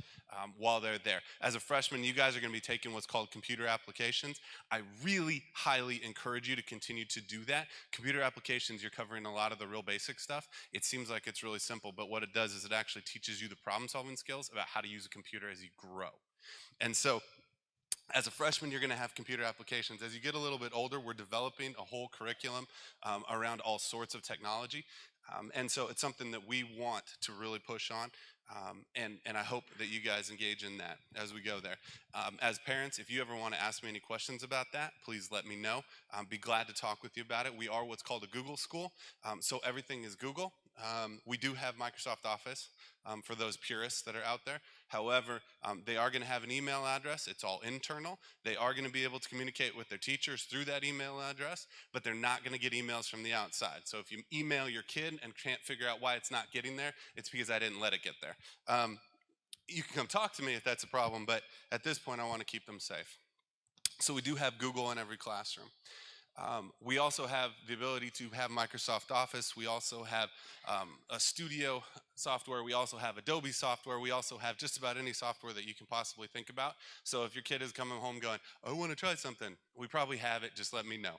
while they're there. As a freshman, you guys are going to be taking what's called computer applications. I really highly encourage you to continue to do that. Computer applications, you're covering a lot of the real basic stuff. It seems like it's really simple, but what it does is it actually teaches you the problem-solving skills about how to use a computer as you grow. And so as a freshman, you're going to have computer applications. As you get a little bit older, we're developing a whole curriculum around all sorts of technology. And so it's something that we want to really push on, and I hope that you guys engage in that as we go there. As parents, if you ever want to ask me any questions about that, please let me know. Be glad to talk with you about it. We are what's called a Google school, so everything is Google. We do have Microsoft Office for those purists that are out there. However, they are going to have an email address. It's all internal. They are going to be able to communicate with their teachers through that email address, but they're not going to get emails from the outside. So if you email your kid and can't figure out why it's not getting there, it's because I didn't let it get there. You can come talk to me if that's a problem, but at this point, I want to keep them safe. So we do have Google in every classroom. We also have the ability to have Microsoft Office. We also have a studio software. We also have Adobe software. We also have just about any software that you can possibly think about. So if your kid is coming home going, I want to try something, we probably have it. Just let me know.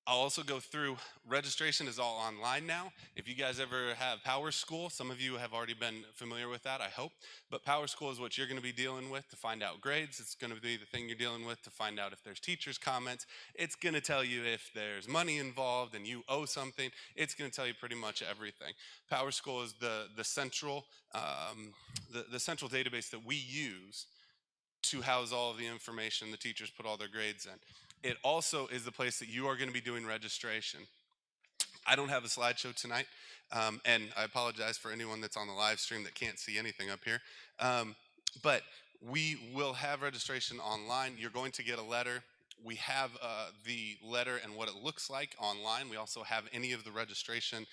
I'll also go through, registration is all online now. If you guys ever have Power School, some of you have already been familiar with that, I hope. But Power School is what you're going to be dealing with to find out grades. It's going to be the thing you're dealing with to find out if there's teachers' comments. It's going to tell you if there's money involved and you owe something. It's going to tell you pretty much everything. Power School is the central database that we use to house all of the information the teachers put all their grades in. It also is the place that you are going to be doing registration. I don't have a slideshow tonight, and I apologize for anyone that's on the live stream that can't see anything up here. But we will have registration online. You're going to get a letter. We have the letter and what it looks like online. We also have any of the registration.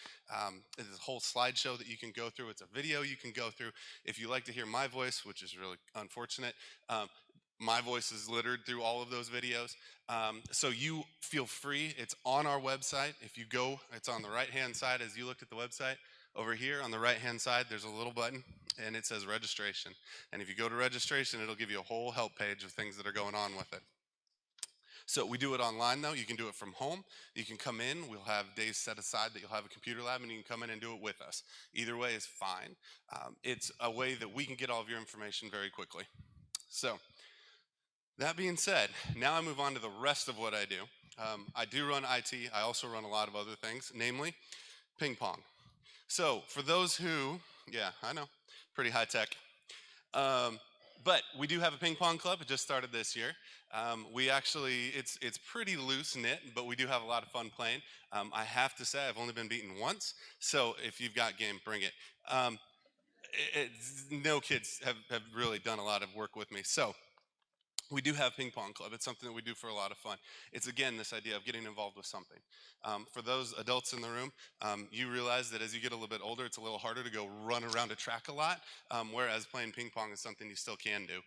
There's a whole slideshow that you can go through. It's a video you can go through. If you like to hear my voice, which is really unfortunate, my voice is littered through all of those videos. So you feel free. It's on our website. If you go, it's on the right-hand side as you looked at the website. Over here on the right-hand side, there's a little button, and it says registration. And if you go to registration, it'll give you a whole help page of things that are going on with it. So we do it online, though. You can do it from home. You can come in. We'll have days set aside that you'll have a computer lab, and you can come in and do it with us. Either way is fine. It's a way that we can get all of your information very quickly. So that being said, now I move on to the rest of what I do. I do run IT. I also run a lot of other things, namely ping pong. So for those who, yeah, I know, pretty high tech. But we do have a ping pong club. It just started this year. We actually, it's pretty loose knit, but we do have a lot of fun playing. I have to say, I've only been beaten once. So if you've got game, bring it. No kids have really done a lot of work with me. So we do have ping pong club. It's something that we do for a lot of fun. It's, again, this idea of getting involved with something. For those adults in the room, you realize that as you get a little bit older, it's a little harder to go run around a track a lot, whereas playing ping pong is something you still can do.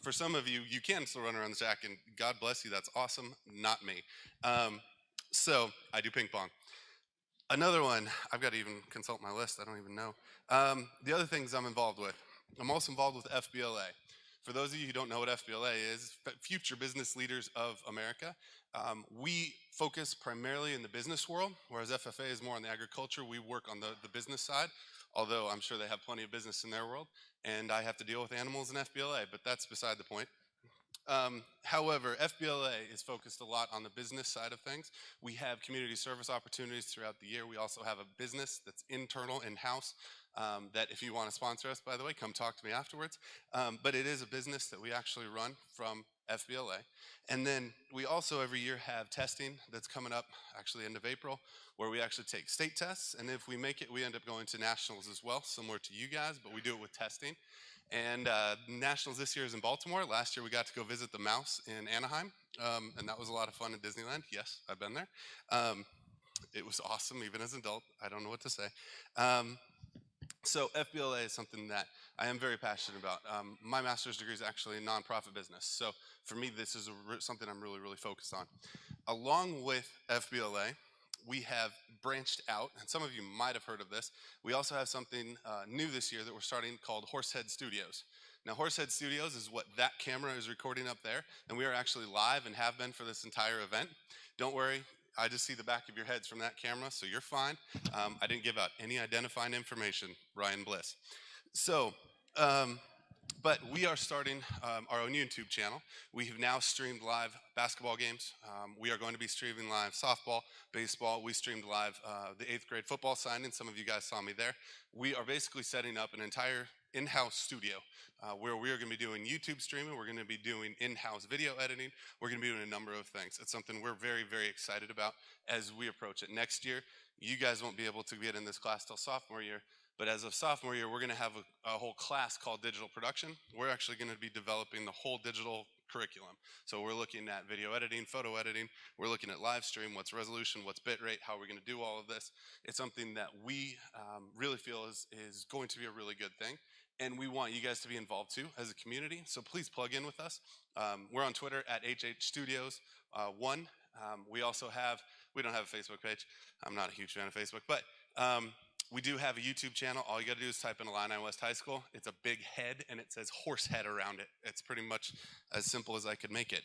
For some of you, you can still run around the track, and God bless you, that's awesome. Not me. So I do ping pong. Another one, I've got to even consult my list, I don't even know. The other things I'm involved with, I'm also involved with FBLA. For those of you who don't know what FBLA is, Future Business Leaders of America, we focus primarily in the business world, whereas FFA is more on the agriculture. We work on the business side, although I'm sure they have plenty of business in their world, and I have to deal with animals in FBLA, but that's beside the point. However, FBLA is focused a lot on the business side of things. We have community service opportunities throughout the year. We also have a business that's internal, in-house, that if you want to sponsor us, by the way, come talk to me afterwards. But it is a business that we actually run from FBLA. And then we also every year have testing that's coming up, actually end of April, where we actually take state tests. And if we make it, we end up going to nationals as well, similar to you guys, but we do it with testing. And nationals this year is in Baltimore. Last year we got to go visit the mouse in Anaheim, and that was a lot of fun at Disneyland. Yes, I've been there. It was awesome, even as an adult. I don't know what to say. So FBLA is something that I am very passionate about. My master's degree is actually in nonprofit business. So for me, this is something I'm really, really focused on. Along with FBLA, we have branched out, and some of you might have heard of this. We also have something new this year that we're starting called Horsehead Studios. Now, Horsehead Studios is what that camera is recording up there, and we are actually live and have been for this entire event. Don't worry, I just see the back of your heads from that camera, so you're fine. I didn't give out any identifying information, Ryan Bliss. So, but we are starting our own YouTube channel. We have now streamed live basketball games. We are going to be streaming live softball, baseball. We streamed live the 8th grade football signing. Some of you guys saw me there. We are basically setting up an entire in-house studio where we are going to be doing YouTube streaming. We're going to be doing in-house video editing. We're going to be doing a number of things. It's something we're very, very excited about as we approach it. Next year, you guys won't be able to get in this class till sophomore year. But as of sophomore year, we're going to have a whole class called digital production. We're actually going to be developing the whole digital curriculum. So we're looking at video editing, photo editing. We're looking at live stream, what's resolution, what's bitrate, how we're going to do all of this. It's something that we really feel is going to be a really good thing. And we want you guys to be involved too as a community. So please plug in with us. We're on Twitter at HHStudios1. We don't have a Facebook page. I'm not a huge fan of Facebook, but we do have a YouTube channel. All you got to do is type in Illini West High School. It's a big head, and it says Horsehead around it. It's pretty much as simple as I could make it.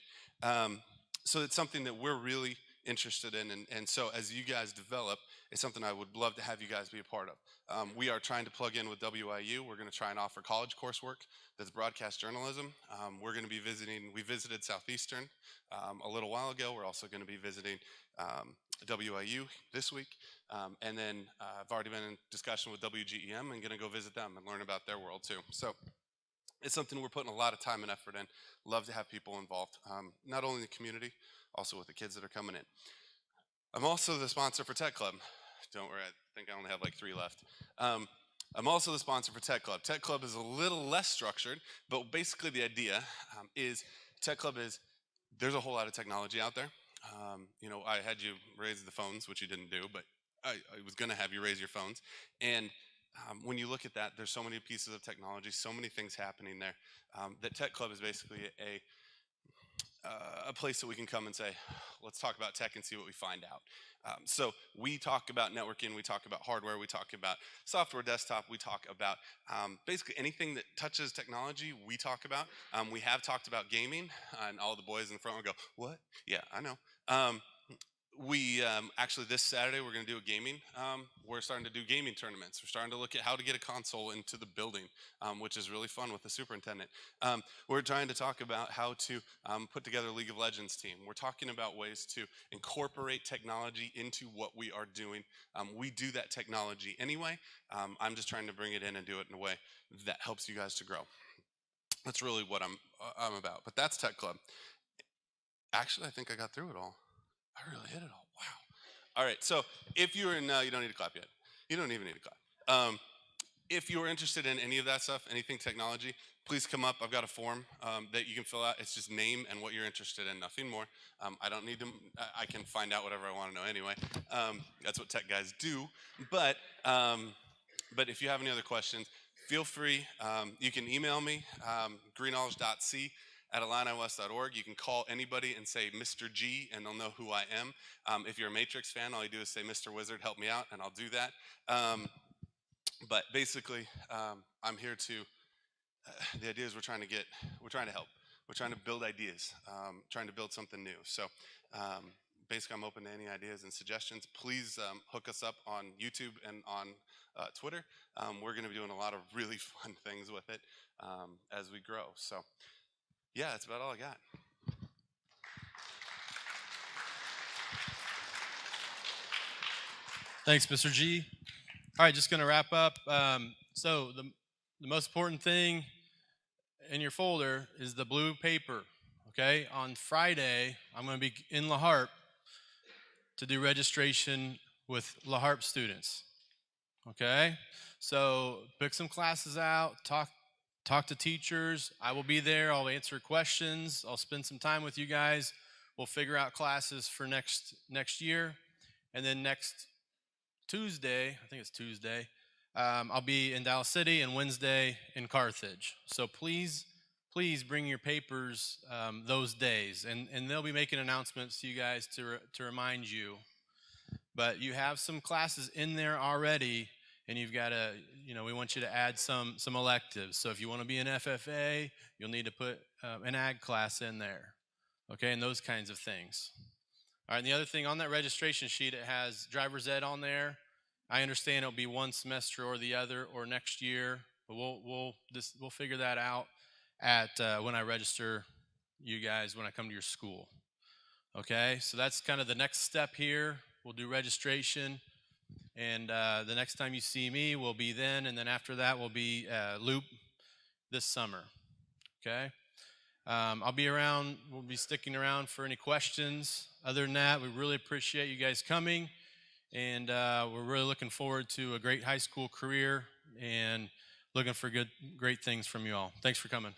So it's something that we're really interested in. And so as you guys develop, it's something I would love to have you guys be a part of. We are trying to plug in with WIU. We're going to try and offer college coursework that's broadcast journalism. We're going to be we visited Southeastern a little while ago. We're also going to be visiting WIU this week. And then I've already been in discussion with WGEM and going to go visit them and learn about their world too. So it's something we're putting a lot of time and effort in. Love to have people involved, not only in the community, also with the kids that are coming in. I'm also the sponsor for Tech Club. Don't worry, I think I only have like 3 left. I'm also the sponsor for Tech Club. Tech Club is a little less structured, but basically the idea is Tech Club is, there's a whole lot of technology out there. You know, I had you raise the phones, which you didn't do, but I was going to have you raise your phones. And when you look at that, there's so many pieces of technology, so many things happening there, that Tech Club is basically a place that we can come and say, let's talk about tech and see what we find out. So we talk about networking, we talk about hardware, we talk about software desktop, we talk about basically anything that touches technology, we talk about. We have talked about gaming, and all the boys in the front will go, what? Yeah, I know. We actually this Saturday we're going to do a gaming. We're starting to do gaming tournaments. We're starting to look at how to get a console into the building, which is really fun with the superintendent. We're trying to talk about how to put together a League of Legends team. We're talking about ways to incorporate technology into what we are doing. We do that technology anyway. I'm just trying to bring it in and do it in a way that helps you guys to grow. That's really what I'm about. But that's Tech Club. Actually, I think I got through it all. I really hit it all. Wow. All right. So if you're in, you don't need to clap yet. You don't even need to clap. If you're interested in any of that stuff, anything technology, please come up. I've got a form that you can fill out. It's just name and what you're interested in, nothing more. I don't need to, I can find out whatever I want to know anyway. That's what tech guys do. But if you have any other questions, feel free. You can email me, greenknowledge.c@illiniwest.org. You can call anybody and say Mr. G, and they'll know who I am. If you're a Matrix fan, all you do is say Mr. Wizard, help me out, and I'll do that. But basically, I'm here to, the idea is we're trying to help. We're trying to build ideas, trying to build something new. So basically, I'm open to any ideas and suggestions. Please hook us up on YouTube and on Twitter. We're going to be doing a lot of really fun things with it as we grow. So yeah, that's about all I got. Thanks, Mr. G. All right, just going to wrap up. So the most important thing in your folder is the blue paper, okay? On Friday, I'm going to be in La Harpe to do registration with La Harpe students, okay? So pick some classes out, talk to teachers. I will be there. I'll answer questions. I'll spend some time with you guys. We'll figure out classes for next year. And then next Tuesday, I think it's Tuesday, I'll be in Dallas City, and Wednesday in Carthage. So please bring your papers those days. And they'll be making announcements to you guys to remind you. But you have some classes in there already, and you've got to, we want you to add some electives. So if you want to be an FFA, you'll need to put an ag class in there, okay, and those kinds of things. All right, and the other thing, on that registration sheet, it has driver's ed on there. I understand it'll be one semester or the other or next year, but we'll figure that out at when I register you guys when I come to your school. Okay, so that's kind of the next step here. We'll do registration, and the next time you see me will be then, and then after that will be Loop this summer. Okay. I'll be around. We'll be sticking around for any questions. Other than that, we really appreciate you guys coming, and we're really looking forward to a great high school career and looking for great things from you all. Thanks for coming.